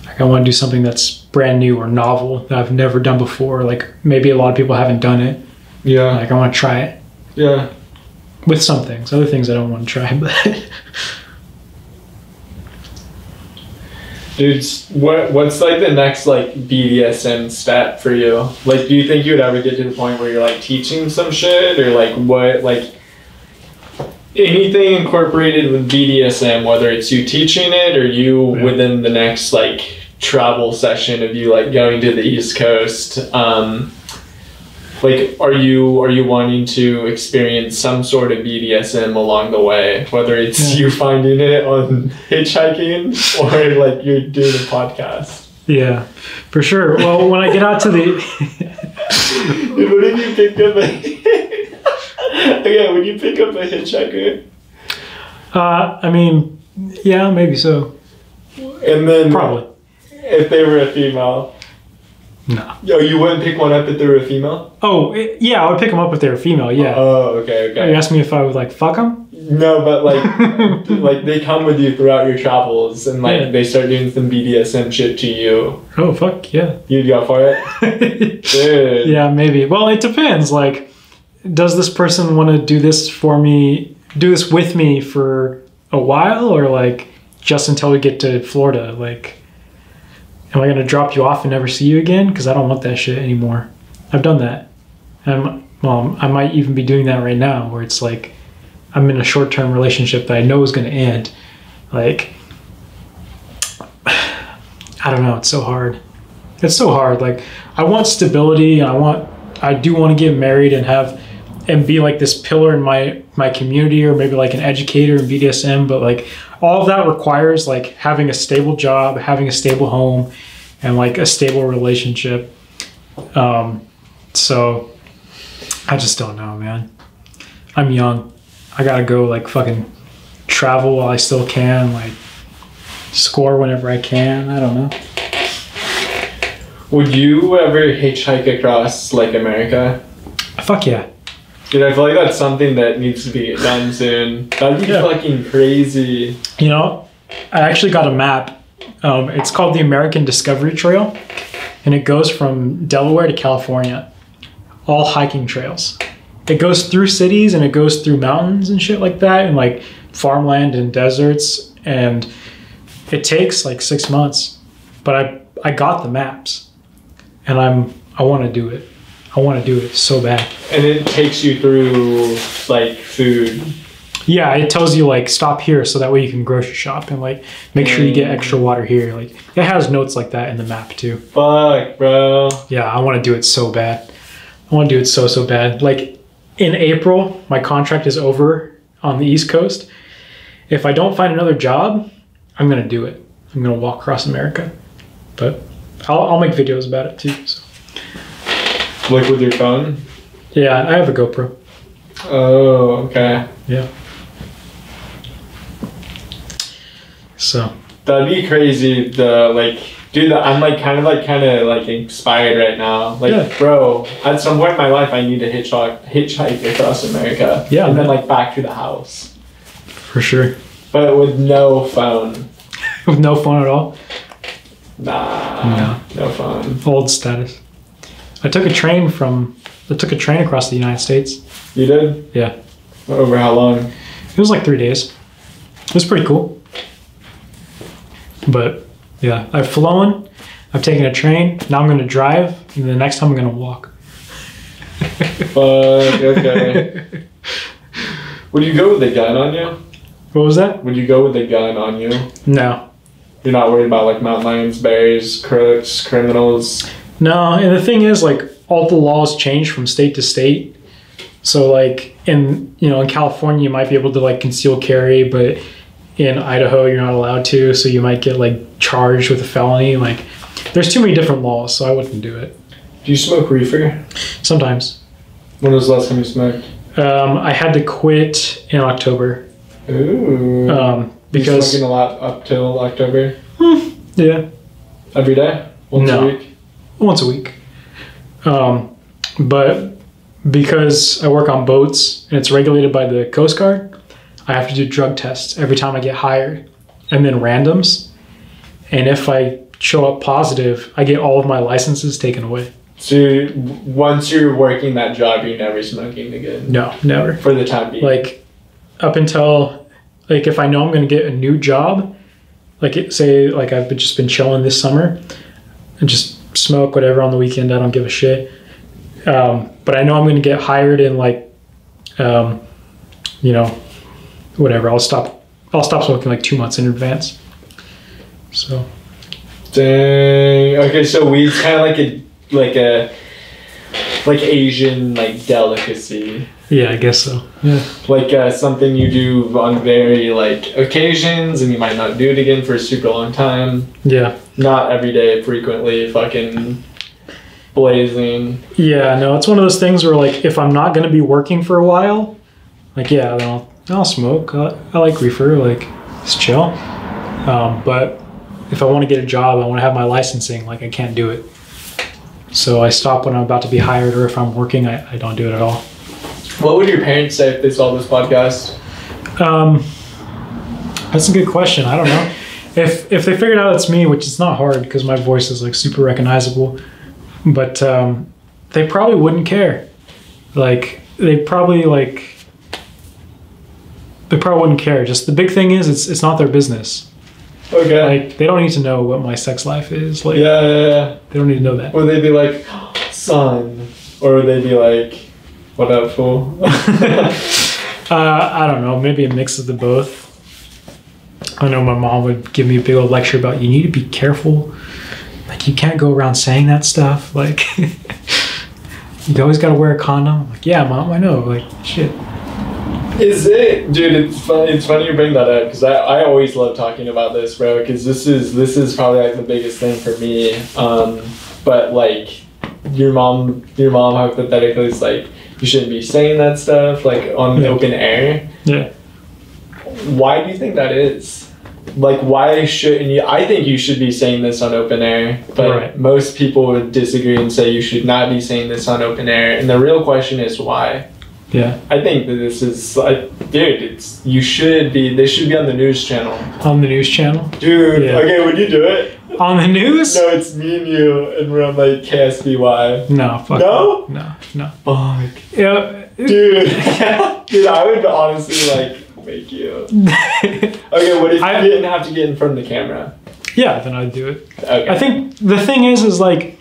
Like I want to do something that's brand new or novel that I've never done before. Like maybe a lot of people haven't done it. Yeah. Like I want to try it. Yeah. With some things. Other things I don't want to try, but Dude, what's like the next like BDSM step for you? Like, do you think you would ever get to the point where you're like teaching some shit, or like what, like anything incorporated with BDSM, whether it's you teaching it or you within the next like travel session of you like going to the East Coast? Like, are you wanting to experience some sort of BDSM along the way, whether it's you finding it on hitchhiking or like you're doing a podcast? Yeah, for sure. Well, when I get out to the what if you pick up would you pick up a hitchhiker? I mean, yeah, maybe so. And then probably if they were a female. No. Yo, you wouldn't pick one up if they were a female? Oh, yeah, I would pick them up if they were female, yeah. Oh, okay. You asked me if I would, like, fuck them? No, but, like, like they come with you throughout your travels, and, like, they start doing some BDSM shit to you. Oh, fuck, yeah. You'd go for it? Dude. Yeah, maybe. Well, it depends. Like, does this person want to do this for me, do this with me for a while, or, like, just until we get to Florida? Like, am I going to drop you off and never see you again? Because I don't want that shit anymore. I've done that. I might even be doing that right now, where it's like I'm in a short-term relationship that I know is going to end. Like, I don't know. It's so hard. It's so hard. Like, I want stability. I do want to get married and be like this pillar in my community, or maybe like an educator in BDSM. But like all of that requires like having a stable job, having a stable home, and like a stable relationship. So I just don't know, man. I'm young. I gotta go like fucking travel while I still can, like score whenever I can. I don't know. Would you ever hitchhike across like America? Fuck yeah. Dude, I feel like that's something that needs to be done soon. That'd be fucking crazy. You know, I actually got a map. It's called the American Discovery Trail, and it goes from Delaware to California. All hiking trails. It goes through cities and it goes through mountains and shit like that, and like farmland and deserts, and it takes like 6 months. But I got the maps, and I want to do it. I want to do it so bad. And it takes you through like food. Yeah, it tells you like stop here so that way you can grocery shop and like make sure you get extra water here. Like it has notes like that in the map too. Fuck, bro. Yeah, I want to do it so bad. I want to do it so bad. Like in April, my contract is over on the East Coast. If I don't find another job, I'm gonna do it. I'm gonna walk across America. But I'll make videos about it too. So. Like with your phone? Yeah, I have a GoPro. Oh, okay. Yeah. So. That'd be crazy. Dude, I'm kind of inspired right now. Like, bro, at some point in my life, I need to hitchhike across America. Yeah. And then like back to the house. For sure. But with no phone. With no phone at all? Nah. No phone. Old status. I took a train across the United States. You did? Yeah. Over how long? It was like 3 days. It was pretty cool. But yeah, I've flown, I've taken a train, now I'm going to drive, and the next time I'm going to walk. Fuck, okay. Would you go with a gun on you? What was that? Would you go with a gun on you? No. You're not worried about like mountain lions, bears, crooks, criminals? No, and the thing is, like, all the laws change from state to state. So, like, in California, you might be able to, like, conceal carry, but in Idaho, you're not allowed to, so you might get, like, charged with a felony. Like, there's too many different laws, so I wouldn't do it. Do you smoke reefer? Sometimes. When was the last time you smoked? I had to quit in October. Ooh. Because... You're smoking a lot up till October? Yeah. Every day? Once a week? Once a week. But because I work on boats and it's regulated by the Coast Guard, I have to do drug tests every time I get hired, and then randoms. And if I show up positive, I get all of my licenses taken away. So once you're working that job, you're never smoking again? No, never. For the time being? Like, up until, like, if I know I'm going to get a new job, like, say, like, I've just been chilling this summer and just smoke whatever on the weekend, I don't give a shit. But I know I'm going to get hired in, like, you know, whatever. I'll stop smoking like 2 months in advance. So. Dang. Okay, so weed's kind of like Asian like delicacy. Yeah, I guess so. Yeah. Like something you do on very like occasions, and you might not do it again for a super long time. Yeah. Not every day, frequently, fucking blazing. Yeah, no, it's one of those things where like if I'm not gonna be working for a while, like yeah, then I'll smoke. I like reefer, like it's chill. But if I want to get a job, I want to have my licensing, like I can't do it. So I stop when I'm about to be hired, or if I'm working, I don't do it at all. What would your parents say if they saw this podcast? That's a good question. I don't know. If they figured out it's me, which is not hard because my voice is like super recognizable, but they probably wouldn't care. Like they probably wouldn't care. Just the big thing is it's not their business. Okay. Like they don't need to know what my sex life is. Like yeah. They don't need to know that. Would they be like, son? Or would they be like, what up, fool? I don't know. Maybe a mix of the both. I know my mom would give me a big old lecture about you need to be careful. Like you can't go around saying that stuff. Like you always got to wear a condom. I'm like, yeah, mom, I know. Like shit. Is it, dude? It's funny you bring that up because I always love talking about this, bro. Because this is probably like the biggest thing for me. But like your mom hypothetically is like you shouldn't be saying that stuff like on the open air. Yeah. Why do you think that is? Like why shouldn't you? I think you should be saying this on open air, but most people would disagree and say you should not be saying this on open air. And the real question is why. Yeah. I think that this is like, dude, this should be on the news channel. On the news channel? Dude, okay, would you do it? On the news? No, it's me and you, and we're on like KSBY. No, fuck. No? No. Fuck. Yeah. Dude, dude, I would honestly like make you. Okay, what if you didn't have to get in front of the camera? Yeah, then I'd do it. Okay. I think the thing is like,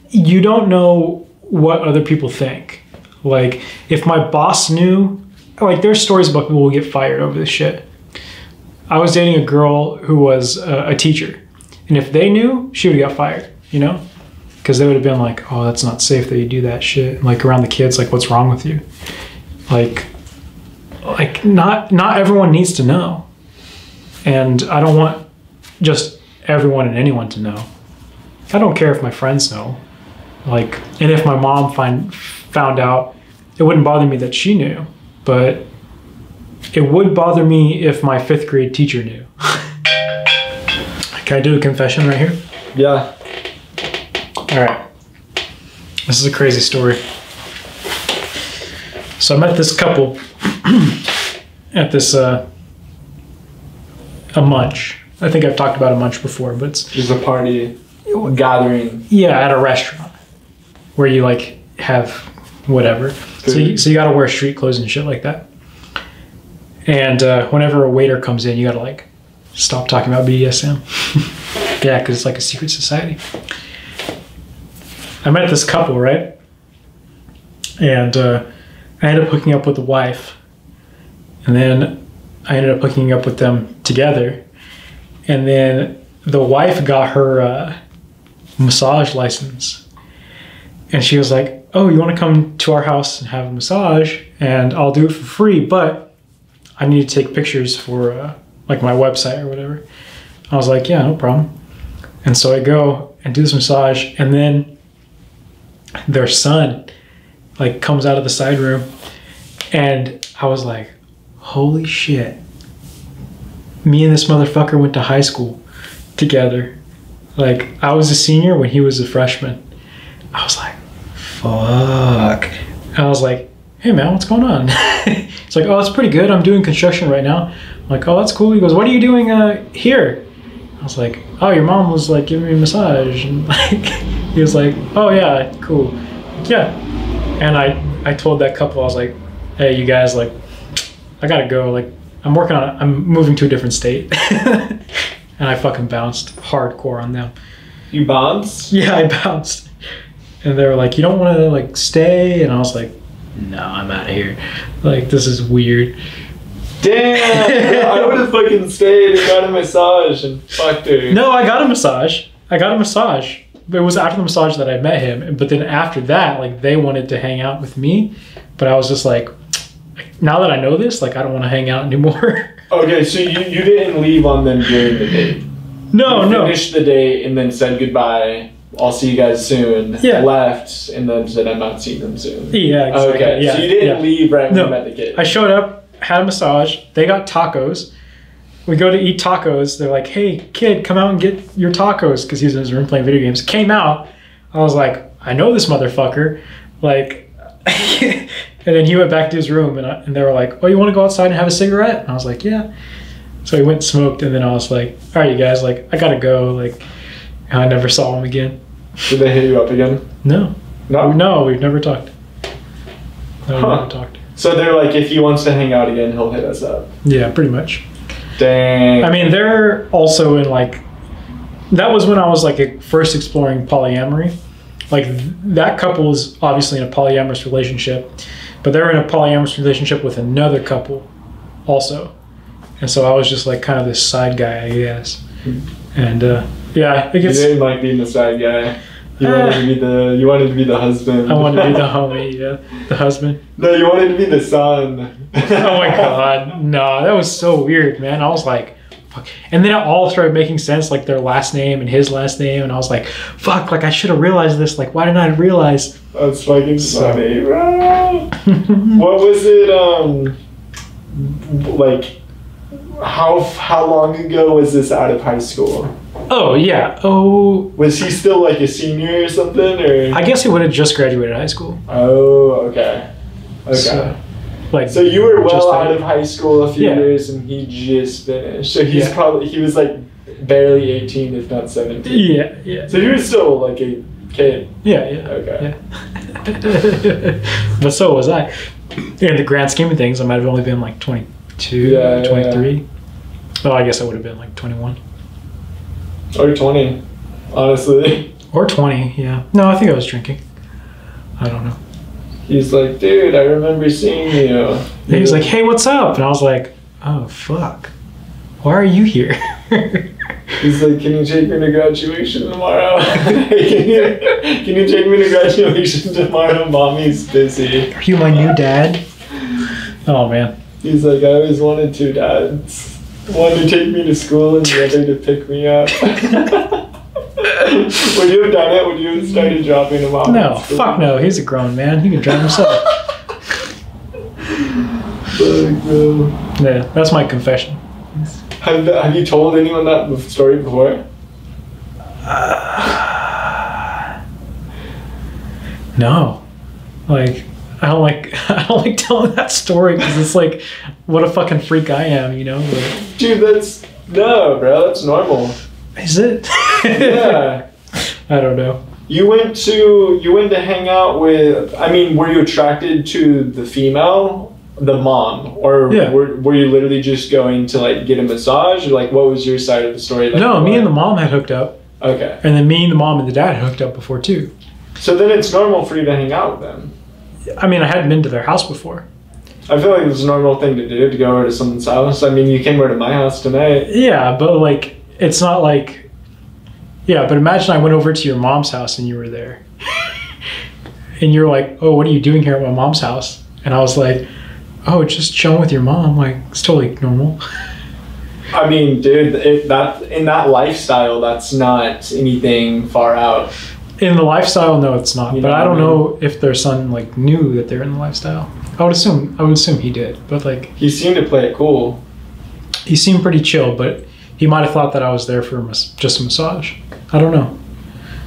you don't know what other people think. Like, if my boss knew, like, there's stories about people who get fired over this shit. I was dating a girl who was a teacher, and if they knew, she would have got fired, you know? Because they would have been like, oh, that's not safe that you do that shit. Like, around the kids, like, what's wrong with you? Like not everyone needs to know. And I don't want just everyone and anyone to know. I don't care if my friends know. Like, and if my mom found out, it wouldn't bother me that she knew, but it would bother me if my 5th grade teacher knew. Can I do a confession right here? Yeah. All right. This is a crazy story. So I met this couple at this a munch. I think I've talked about a munch before, but it's a party gathering. Yeah, at a restaurant where you like have whatever. Food. So you got to wear street clothes and shit like that. And whenever a waiter comes in, you got to like stop talking about BDSM. Yeah, because it's like a secret society. I met this couple, right? And I ended up hooking up with the wife. And then I ended up hooking up with them together. And then the wife got her massage license. And she was like, oh, you want to come to our house and have a massage? And I'll do it for free, but I need to take pictures for like my website or whatever. I was like, yeah, no problem. And so I go and do this massage, and then their son like comes out of the side room, and I was like, holy shit. Me and this motherfucker went to high school together. Like, I was a senior when he was a freshman. I was like, fuck. And I was like, hey man, what's going on? He's like, oh, it's pretty good. I'm doing construction right now. I'm like, oh, that's cool. He goes, what are you doing here? I I was like, oh, your mom was like giving me a massage, and like he was like, oh yeah, cool, yeah. And I told that couple, I was like, hey, you guys, like, I gotta go, like, I'm moving to a different state. And I fucking bounced hardcore on them. You bounced? Yeah, I bounced. And they were like, you don't want to like stay? And I was like, no, I'm out of here. Like, this is weird. Damn, I would have fucking stayed and got a massage and fucked her. No, I got a massage. It was after the massage that I met him. But then after that, like, they wanted to hang out with me. But I was just like, now that I know this, like, I don't want to hang out anymore. Okay, so you didn't leave on them during the date? No. Finished the date and then said goodbye. I'll see you guys soon. Yeah. Left and then said I'm not seeing them soon. Yeah, exactly. Okay, yeah. So you didn't leave right when you met the kid? I showed up, had a massage. They got tacos. We go to eat tacos. They're like, hey, kid, come out and get your tacos, because he's in his room playing video games. Came out. I was like, I know this motherfucker. Like, and then he went back to his room, and they were like, oh, you want to go outside and have a cigarette? And I was like, yeah. So he went and smoked, and then I was like, all right, you guys, like, I gotta go. Like, and I never saw him again. Did they hit you up again? No. No, we've never talked. No, we've never talked. So they're like, if he wants to hang out again, he'll hit us up. Yeah, pretty much. Dang. I mean, they're also in like, that was when I was like first exploring polyamory. Like, that couple is obviously in a polyamorous relationship, but they're in a polyamorous relationship with another couple also. And so I was just like kind of this side guy, I guess. And yeah, I guess. You didn't like being the side guy. You wanted to be the husband. I wanted to be the homie, yeah. The husband. No, you wanted to be the son. Oh my god. No, that was so weird, man. I was like, fuck. And then it all started making sense, like their last name and his last name, and I was like, fuck, like I should have realized this. Like, why didn't I realize? That's fucking funny, bro. What was it, like, how long ago was this out of high school? Oh, yeah. Oh. Was he still like a senior or something, or? I guess he would have just graduated high school. Oh, okay. Okay. So you were well out of high school a few years, and he just finished. So he's he was like barely 18, if not 17. Yeah, yeah. So he was still like a kid. Yeah, yeah. Okay. Yeah. But so was I. In the grand scheme of things, I might have only been like 22, 23. Yeah. Oh, I guess I would have been like 21. Or 20, honestly. Or 20, yeah. No, I think I was drinking. I don't know. He's like, dude, I remember seeing you. He was like, hey, what's up? And I was like, oh, fuck. Why are you here? He's like, can you take me to graduation tomorrow? Can you take me to graduation tomorrow? Mommy's busy. Are you my new dad? Oh, man. He's like, I always wanted two dads. One to take me to school and the other to pick me up. Would you have done it? Would you have started dropping him off? No, fuck no. He's a grown man. He can drive himself. Fuck no. Yeah, that's my confession. Have you told anyone that story before? No. Like, I don't like telling that story because it's like, what a fucking freak I am, you know? Like, dude, no, bro, that's normal. Is it? Yeah. I don't know. You went to hang out with, I mean, were you attracted to the female, the mom, or were you literally just going to like get a massage, or like what was your side of the story? Like, no, me and the mom had hooked up. Okay. And then me and the mom and the dad had hooked up before too. So then it's normal for you to hang out with them. I mean, I hadn't been to their house before. I feel like it's a normal thing to do, to go over to someone's house. I mean, you came over to my house tonight. Yeah, but like, it's not like, yeah, but imagine I went over to your mom's house and you were there. And you're like, oh, what are you doing here at my mom's house? And I was like, oh, just chilling with your mom. Like, it's totally normal. I mean, dude, in that lifestyle, that's not anything far out. In the lifestyle, no, it's not. You but know I don't know if their son like knew that they're in the lifestyle. I would assume he did. But like, he seemed to play it cool. He seemed pretty chill, but he might have thought that I was there for just a massage. I don't know.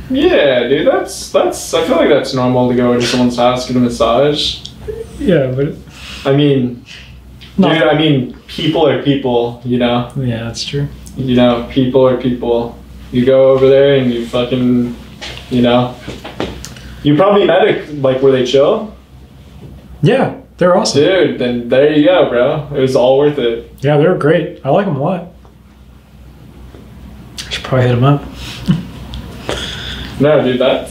Yeah, dude, that's. I feel like that's normal to go into someone's house, get a massage. Yeah, but I mean, dude, I mean, people are people, you know. Yeah, that's true. you know, people are people. You go over there and you fucking, you know, you probably met it, like, were they chill? Yeah, they're awesome. Dude, then there you go, bro. It was all worth it. Yeah, they were great. I like them a lot. I should probably hit them up. No, dude, that's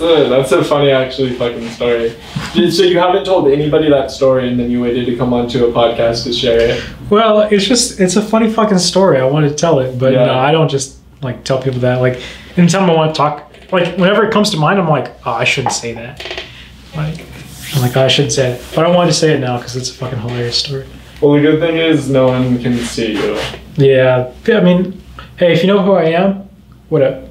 a funny, actually, fucking story. Dude, so you haven't told anybody that story, and then you waited to come onto a podcast to share it? Well, it's a funny fucking story. I wanted to tell it, but Yeah. no, I don't just like tell people that. Like, anytime I want to talk, like whenever it comes to mind, I'm like, oh, I shouldn't say that. Like, I'm like, oh, I shouldn't say it, but I wanted to say it now because it's a fucking hilarious story. Well, the good thing is no one can see you. Yeah, I mean, hey, if you know who I am, what up?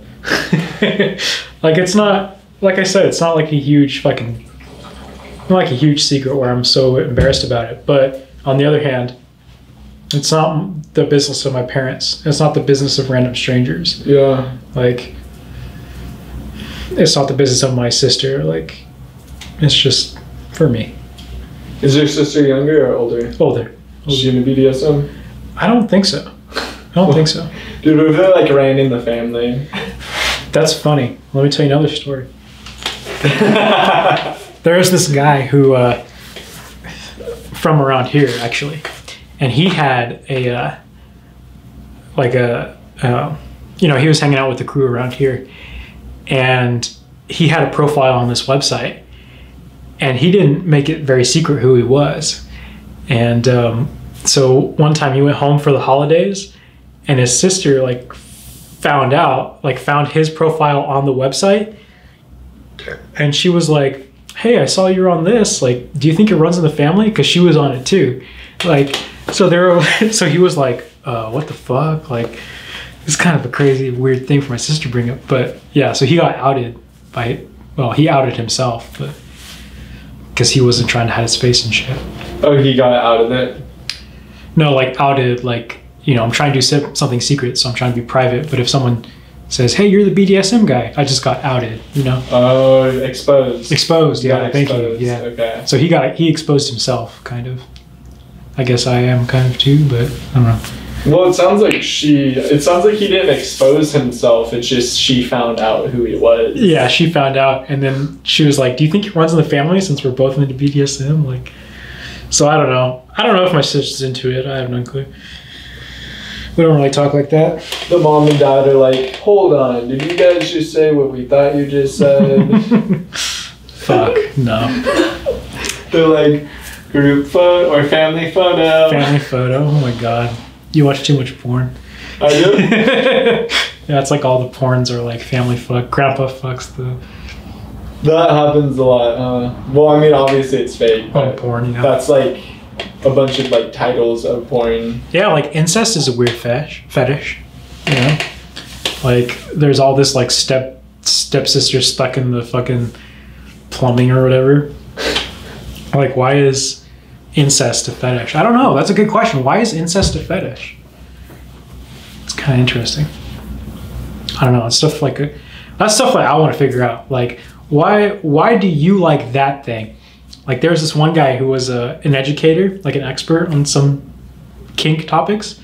Like, it's not, like I said, it's not like a huge fucking, not like a huge secret where I'm so embarrassed about it. But on the other hand, it's not the business of my parents. It's not the business of random strangers. Yeah. Like, it's not the business of my sister. Like, it's just for me. Is your sister younger or older? Older. Is she in the BDSM? I don't think so. I don't think so. Dude, what if it like ran in the family? That's funny. Let me tell you another story. There's this guy who, from around here actually, and he had a, you know, he was hanging out with the crew around here, and he had a profile on this website, and he didn't make it very secret who he was. And so one time he went home for the holidays, and his sister like found his profile on the website, and she was like, hey, I saw you're on this, like, do you think it runs in the family? Because she was on it too. Like, so so he was like, what the fuck? Like, it's kind of a crazy weird thing for my sister to bring up. But yeah, so he got outed he outed himself, but because he wasn't trying to hide his face and shit. Oh, he got out of it? No, like outed, like, you know, I'm trying to do something secret, so I'm trying to be private. But if someone says, hey, you're the BDSM guy, I just got outed, you know? Oh, exposed. Exposed, yeah, thank you. Yeah. Okay. So he exposed himself, kind of. I guess I am kind of too, but I don't know. Well, it sounds like he didn't expose himself, it's just she found out who he was. Yeah, she found out, and then she was like, do you think it runs in the family since we're both into BDSM? Like, so I don't know. I don't know if my sister's into it. I have no clue. We don't really talk like that. The mom and dad are like, hold on, did you guys just say what we thought you just said? Fuck, no. They're like, group photo or family photo. Family photo, oh my god. You watch too much porn. I do? Yeah, it's like all the porns are like family fuck, grandpa fucks the... That happens a lot. Well, I mean, obviously it's fake. But porn, yeah. That's like a bunch of like titles of porn. Yeah, like incest is a weird fetish, you know? Like, there's all this like stepsister stuck in the fucking plumbing or whatever. Like, why is incest a fetish? I don't know. That's a good question. Why is incest a fetish? It's kind of interesting. I don't know. It's stuff like that's stuff like I want to figure out. Like, why do you like that thing? Like, there's this one guy who was an educator, like an expert on some kink topics,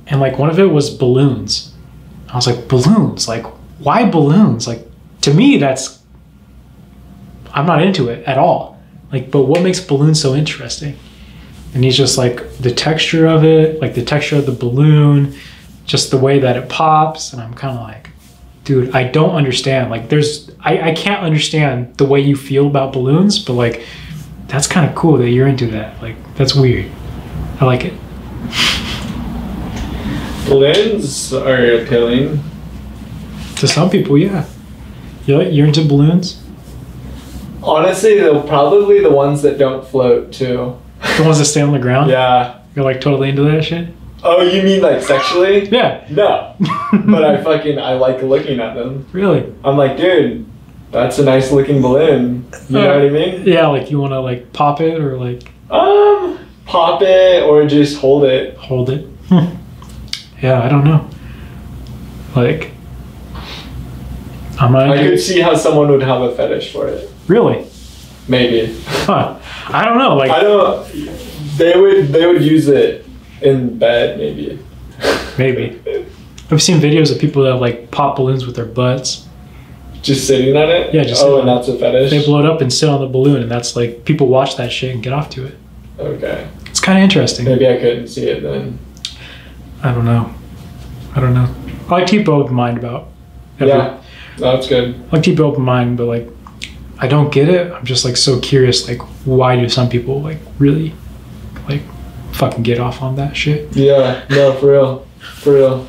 and like one of it was balloons. I was like, balloons? Like, why balloons? Like, to me, I'm not into it at all. Like, but what makes balloons so interesting? And he's just like, the texture of it, like the texture of the balloon, just the way that it pops. And I'm kind of like, dude, I don't understand. Like, I can't understand the way you feel about balloons, but like, that's kind of cool that you're into that. Like, that's weird. I like it. Balloons are appealing. To some people, yeah. You're into balloons? Honestly, they're probably the ones that don't float too. The ones that stay on the ground? Yeah. You're like totally into that shit? Oh, you mean like sexually? Yeah. No. But I like looking at them. Really? I'm like, dude, that's a nice looking balloon. You know what I mean? Yeah, like you want to like pop it or like... Pop it or just hold it. Hold it. Yeah, I don't know. Like, I could see how someone would have a fetish for it. Really? Maybe. Huh. I don't know. Like, they would use it in bed, maybe. Maybe. I've seen videos of people that like pop balloons with their butts. Just sitting on it? Yeah, just oh, and that's a fetish? They blow it up and sit on the balloon, and that's like, people watch that shit and get off to it. Okay. It's kind of interesting. Maybe I couldn't see it then. I don't know. I like to keep an open mind about yeah, that's good. I like to keep an open mind, but like, I don't get it. I'm just like so curious, like, why do some people like really like fucking get off on that shit? Yeah, no, for real. For real.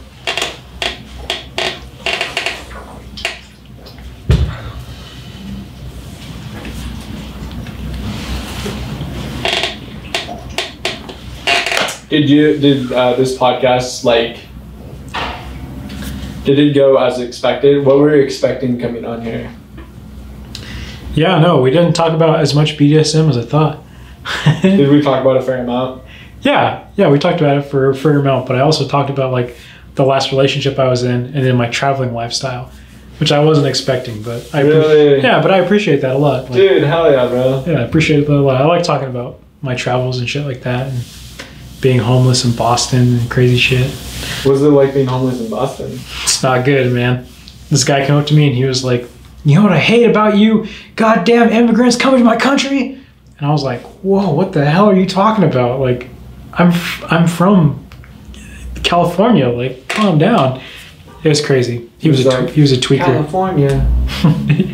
Did this podcast, like, did it go as expected? What were you expecting coming on here? Yeah, no, we didn't talk about as much BDSM as I thought. Did we talk about a fair amount? Yeah, we talked about it for a fair amount, but I also talked about like the last relationship I was in and then my traveling lifestyle, which I wasn't expecting, but really? But I appreciate that a lot. Like, dude, hell yeah, bro. Yeah, I appreciate that a lot. I like talking about my travels and shit like that, and being homeless in Boston and crazy shit. What was it like being homeless in Boston? It's not good, man. This guy came up to me and he was like, "You know what I hate about you? Goddamn immigrants coming to my country." And I was like, "Whoa, what the hell are you talking about? Like, I'm from California. Like, calm down." It was crazy. He was a tweaker. California.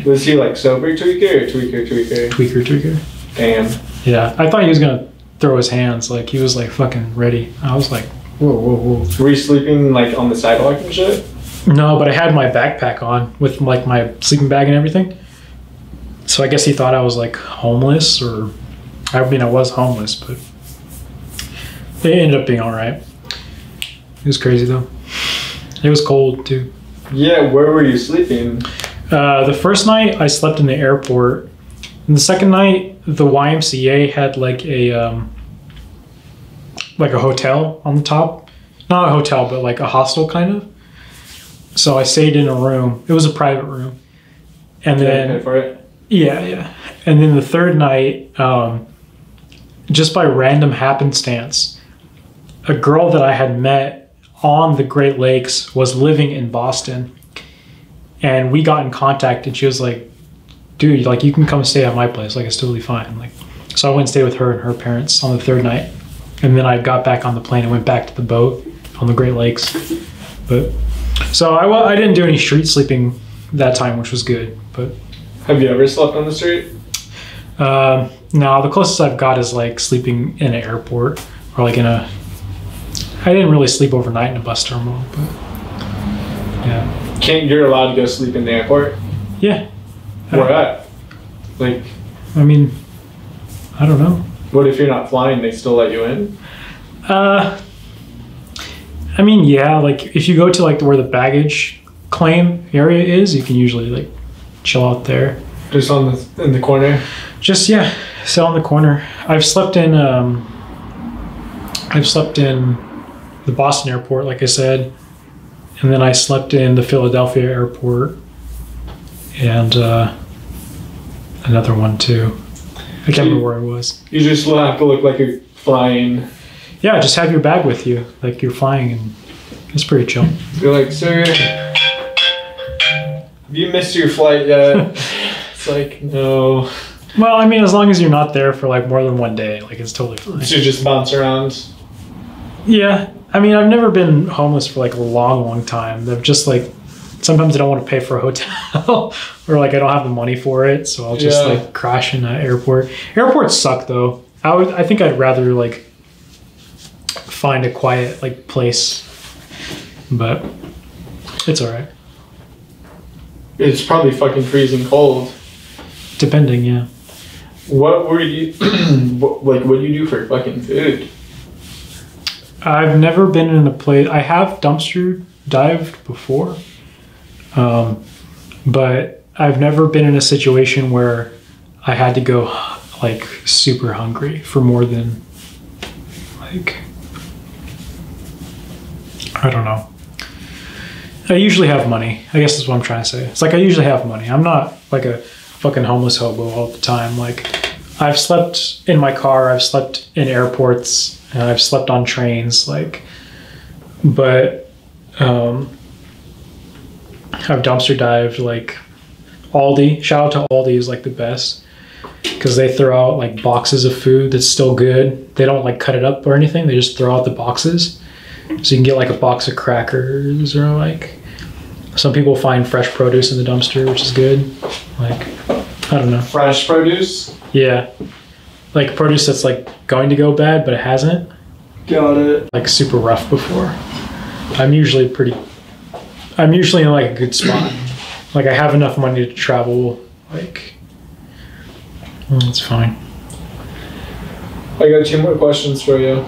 Was he like sober tweaker or tweaker? Tweaker. Damn. Yeah, I thought he was gonna throw his hands. Like, he was like fucking ready. I was like, whoa. Were you sleeping like on the sidewalk and shit? No, but I had my backpack on with like my sleeping bag and everything. So I guess he thought I was like homeless, or I mean I was homeless, but it ended up being all right. It was crazy though. It was cold too. Yeah, where were you sleeping? The first night I slept in the airport, and the second night the YMCA had like a hotel on the top. Not a hotel, but like a hostel kind of. So I stayed in a room. It was a private room. And then pay for it? Yeah. And then the third night, just by random happenstance, a girl that I had met on the Great Lakes was living in Boston. And we got in contact, and she was like, "Dude, like, you can come stay at my place. Like, it's totally fine." Like, so I went and stayed with her and her parents on the third night. And then I got back on the plane and went back to the boat on the Great Lakes. But so I didn't do any street sleeping that time, which was good. But have you ever slept on the street? No, the closest I've got is like sleeping in an airport, or like I didn't really sleep overnight in a bus terminal, but yeah. You're allowed to go sleep in the airport? Yeah. Where at? Like, I mean, I don't know. What if you're not flying? They still let you in? I mean, yeah. Like, if you go to like where the baggage claim area is, you can usually like chill out there. Just in the corner. Just sit on the corner. I've slept in the Boston airport, like I said, and then I slept in the Philadelphia airport, and another one too. I can't remember where it was. You just have to look like you're flying. Yeah, just have your bag with you, like you're flying, and it's pretty chill. You're like, "Sir, have you missed your flight yet?" It's like, no. Well, I mean, as long as you're not there for like more than one day, like it's totally fine. So you just bounce around? Yeah. I mean, I've never been homeless for like a long time. I've just like, sometimes I don't want to pay for a hotel or like I don't have the money for it. So I'll just like crash in an airport. Airports suck though. I think I'd rather like find a quiet like place, but it's all right. It's probably fucking freezing cold. Depending, yeah. What were you, what do you do for fucking food? I've never been in a place, I have dumpster dived before, but I've never been in a situation where I had to go like super hungry for more than like, I don't know. I usually have money. I guess that's what I'm trying to say. It's like I usually have money. I'm not like a fucking homeless hobo all the time. Like, I've slept in my car, I've slept in airports, and I've slept on trains, like, but I've dumpster dived like Aldi. Shout out to Aldi is like the best because they throw out like boxes of food that's still good. They don't like cut it up or anything. They just throw out the boxes. So you can get like a box of crackers or like some people find fresh produce in the dumpster, which is good. Like, I don't know. Fresh produce? Yeah. Like produce that's like going to go bad, but it hasn't. Got it. Like super rough before. I'm usually in like a good spot. Like I have enough money to travel. Like, it's fine. I got 2 more questions for you.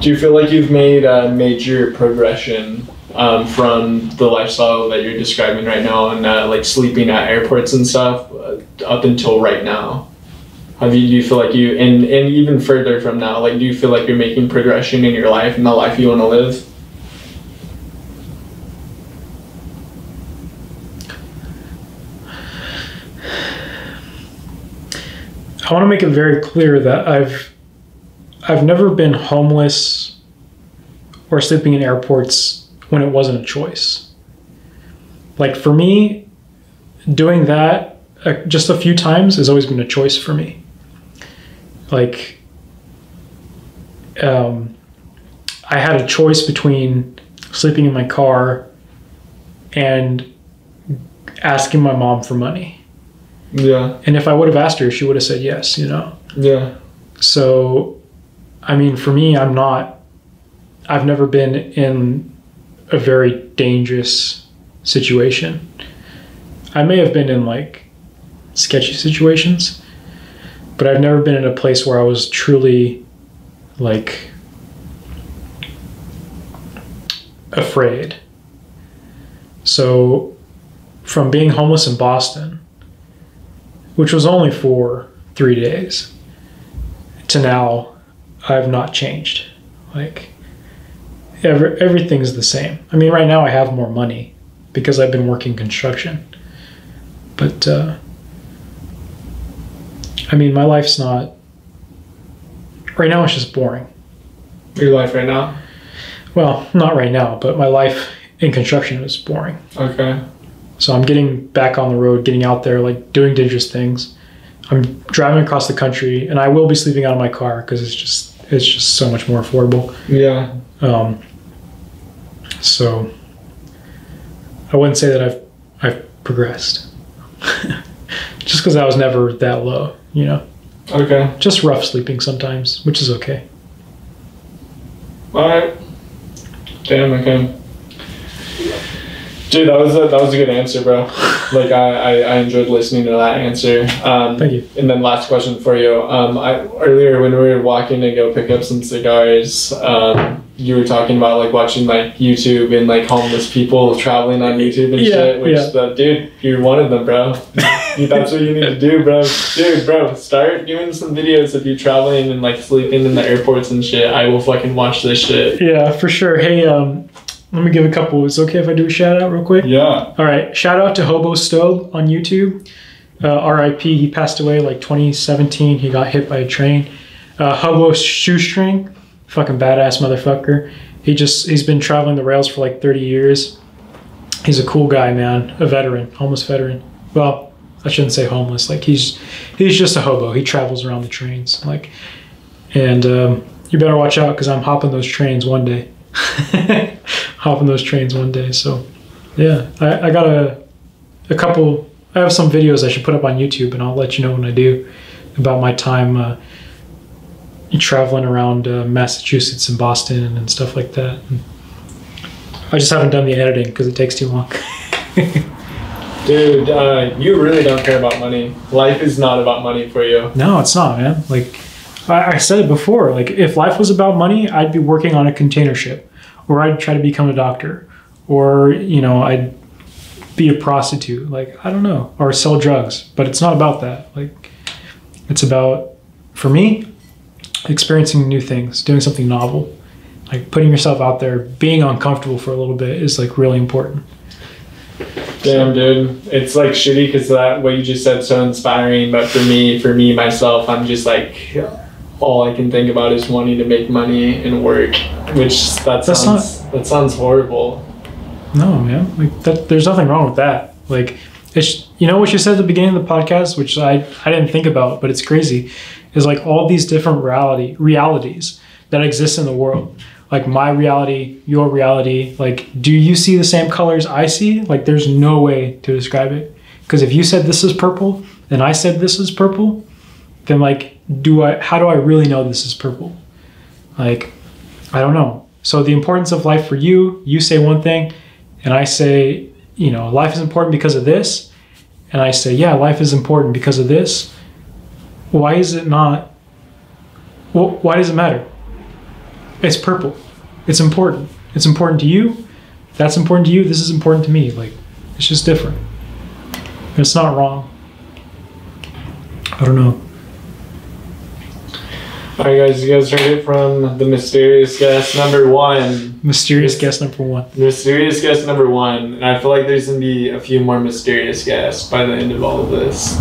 Do you feel like you've made a major progression from the lifestyle that you're describing right now and like sleeping at airports and stuff up until right now? Do you feel like you, and even further from now, like do you feel like you're making progression in your life and the life you want to live? I want to make it very clear that I've never been homeless or sleeping in airports when it wasn't a choice. Like for me, doing that just a few times has always been a choice for me. Like, I had a choice between sleeping in my car and asking my mom for money. Yeah. And if I would have asked her, she would have said yes, you know? Yeah. So, I mean, for me, I've never been in a very dangerous situation. I may have been in like sketchy situations, but I've never been in a place where I was truly like afraid. So from being homeless in Boston, which was only for 3 days, to now, I've not changed. Like everything's the same. I mean, right now I have more money because I've been working construction. But I mean, my life's not, right now it's just boring. Your life right now? Well, not right now, but my life in construction is boring. Okay. So I'm getting back on the road, getting out there, like doing dangerous things. I'm driving across the country, and I will be sleeping out of my car because it's just so much more affordable. Yeah. So I wouldn't say that I've progressed. Just because I was never that low, you know? Okay. Just rough sleeping sometimes, which is okay. Alright. Damn, okay. Dude, that was a good answer, bro. Like I enjoyed listening to that answer. Thank you. And then last question for you. Earlier when we were walking to go pick up some cigars, you were talking about like watching like YouTube and like homeless people traveling on YouTube and shit. Which dude, you're one of them, bro. That's what you need to do, bro. Dude, bro, start doing some videos of you traveling and like sleeping in the airports and shit. I will fucking watch this shit. Yeah, for sure. Hey, let me give a couple. Is it okay if I do a shout out real quick? Yeah. All right. Shout out to Hobo Stove on YouTube. RIP. He passed away like 2017. He got hit by a train. Hobo Shoestring. Fucking badass motherfucker. He's been traveling the rails for like 30 years. He's a cool guy, man. A veteran. Homeless veteran. Well, I shouldn't say homeless. Like he's just a hobo. He travels around the trains. Like, and you better watch out because I'm hopping those trains one day. So yeah, I got a couple, I have some videos I should put up on YouTube and I'll let you know when I do about my time traveling around Massachusetts and Boston and stuff like that. And I just haven't done the editing because it takes too long. Dude, you really don't care about money. Life is not about money for you. No, it's not, man. Like I said it before, like if life was about money, I'd be working on a container ship, or I'd try to become a doctor, or, you know, I'd be a prostitute, like, I don't know, or sell drugs. But it's not about that. Like, it's about, for me, experiencing new things, doing something novel, like putting yourself out there, being uncomfortable for a little bit is like really important. Damn, dude, it's like shitty because that what you just said is so inspiring. But for me myself, I'm just like all I can think about is wanting to make money and work, which that sounds horrible. No, man. Like that, there's nothing wrong with that. Like, it's, you know what you said at the beginning of the podcast, which I didn't think about, but it's crazy, is like all these different realities that exist in the world. Like my reality, your reality. Like, do you see the same colors I see? Like, there's no way to describe it. Because if you said this is purple and I said this is purple, then like, how do I really know this is purple? Like, I don't know. So the importance of life for you say one thing, and I say, you know, life is important because of this. And I say, yeah, life is important because of this. Why is it not? Well, why does it matter? It's purple. It's important. It's important to you. That's important to you. This is important to me. Like, it's just different. It's not wrong. I don't know. All right, guys, you guys heard it from the mysterious guest number one. Mysterious guest number one. Mysterious guest number one. And I feel like there's going to be a few more mysterious guests by the end of all of this.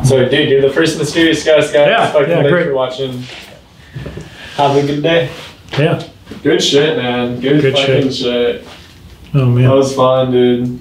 So, dude, you're the first mysterious guest, guys. Yeah, Thanks great for watching. Have a good day. Yeah. Good shit, man. Good fucking shit. Oh, man. That was fun, dude.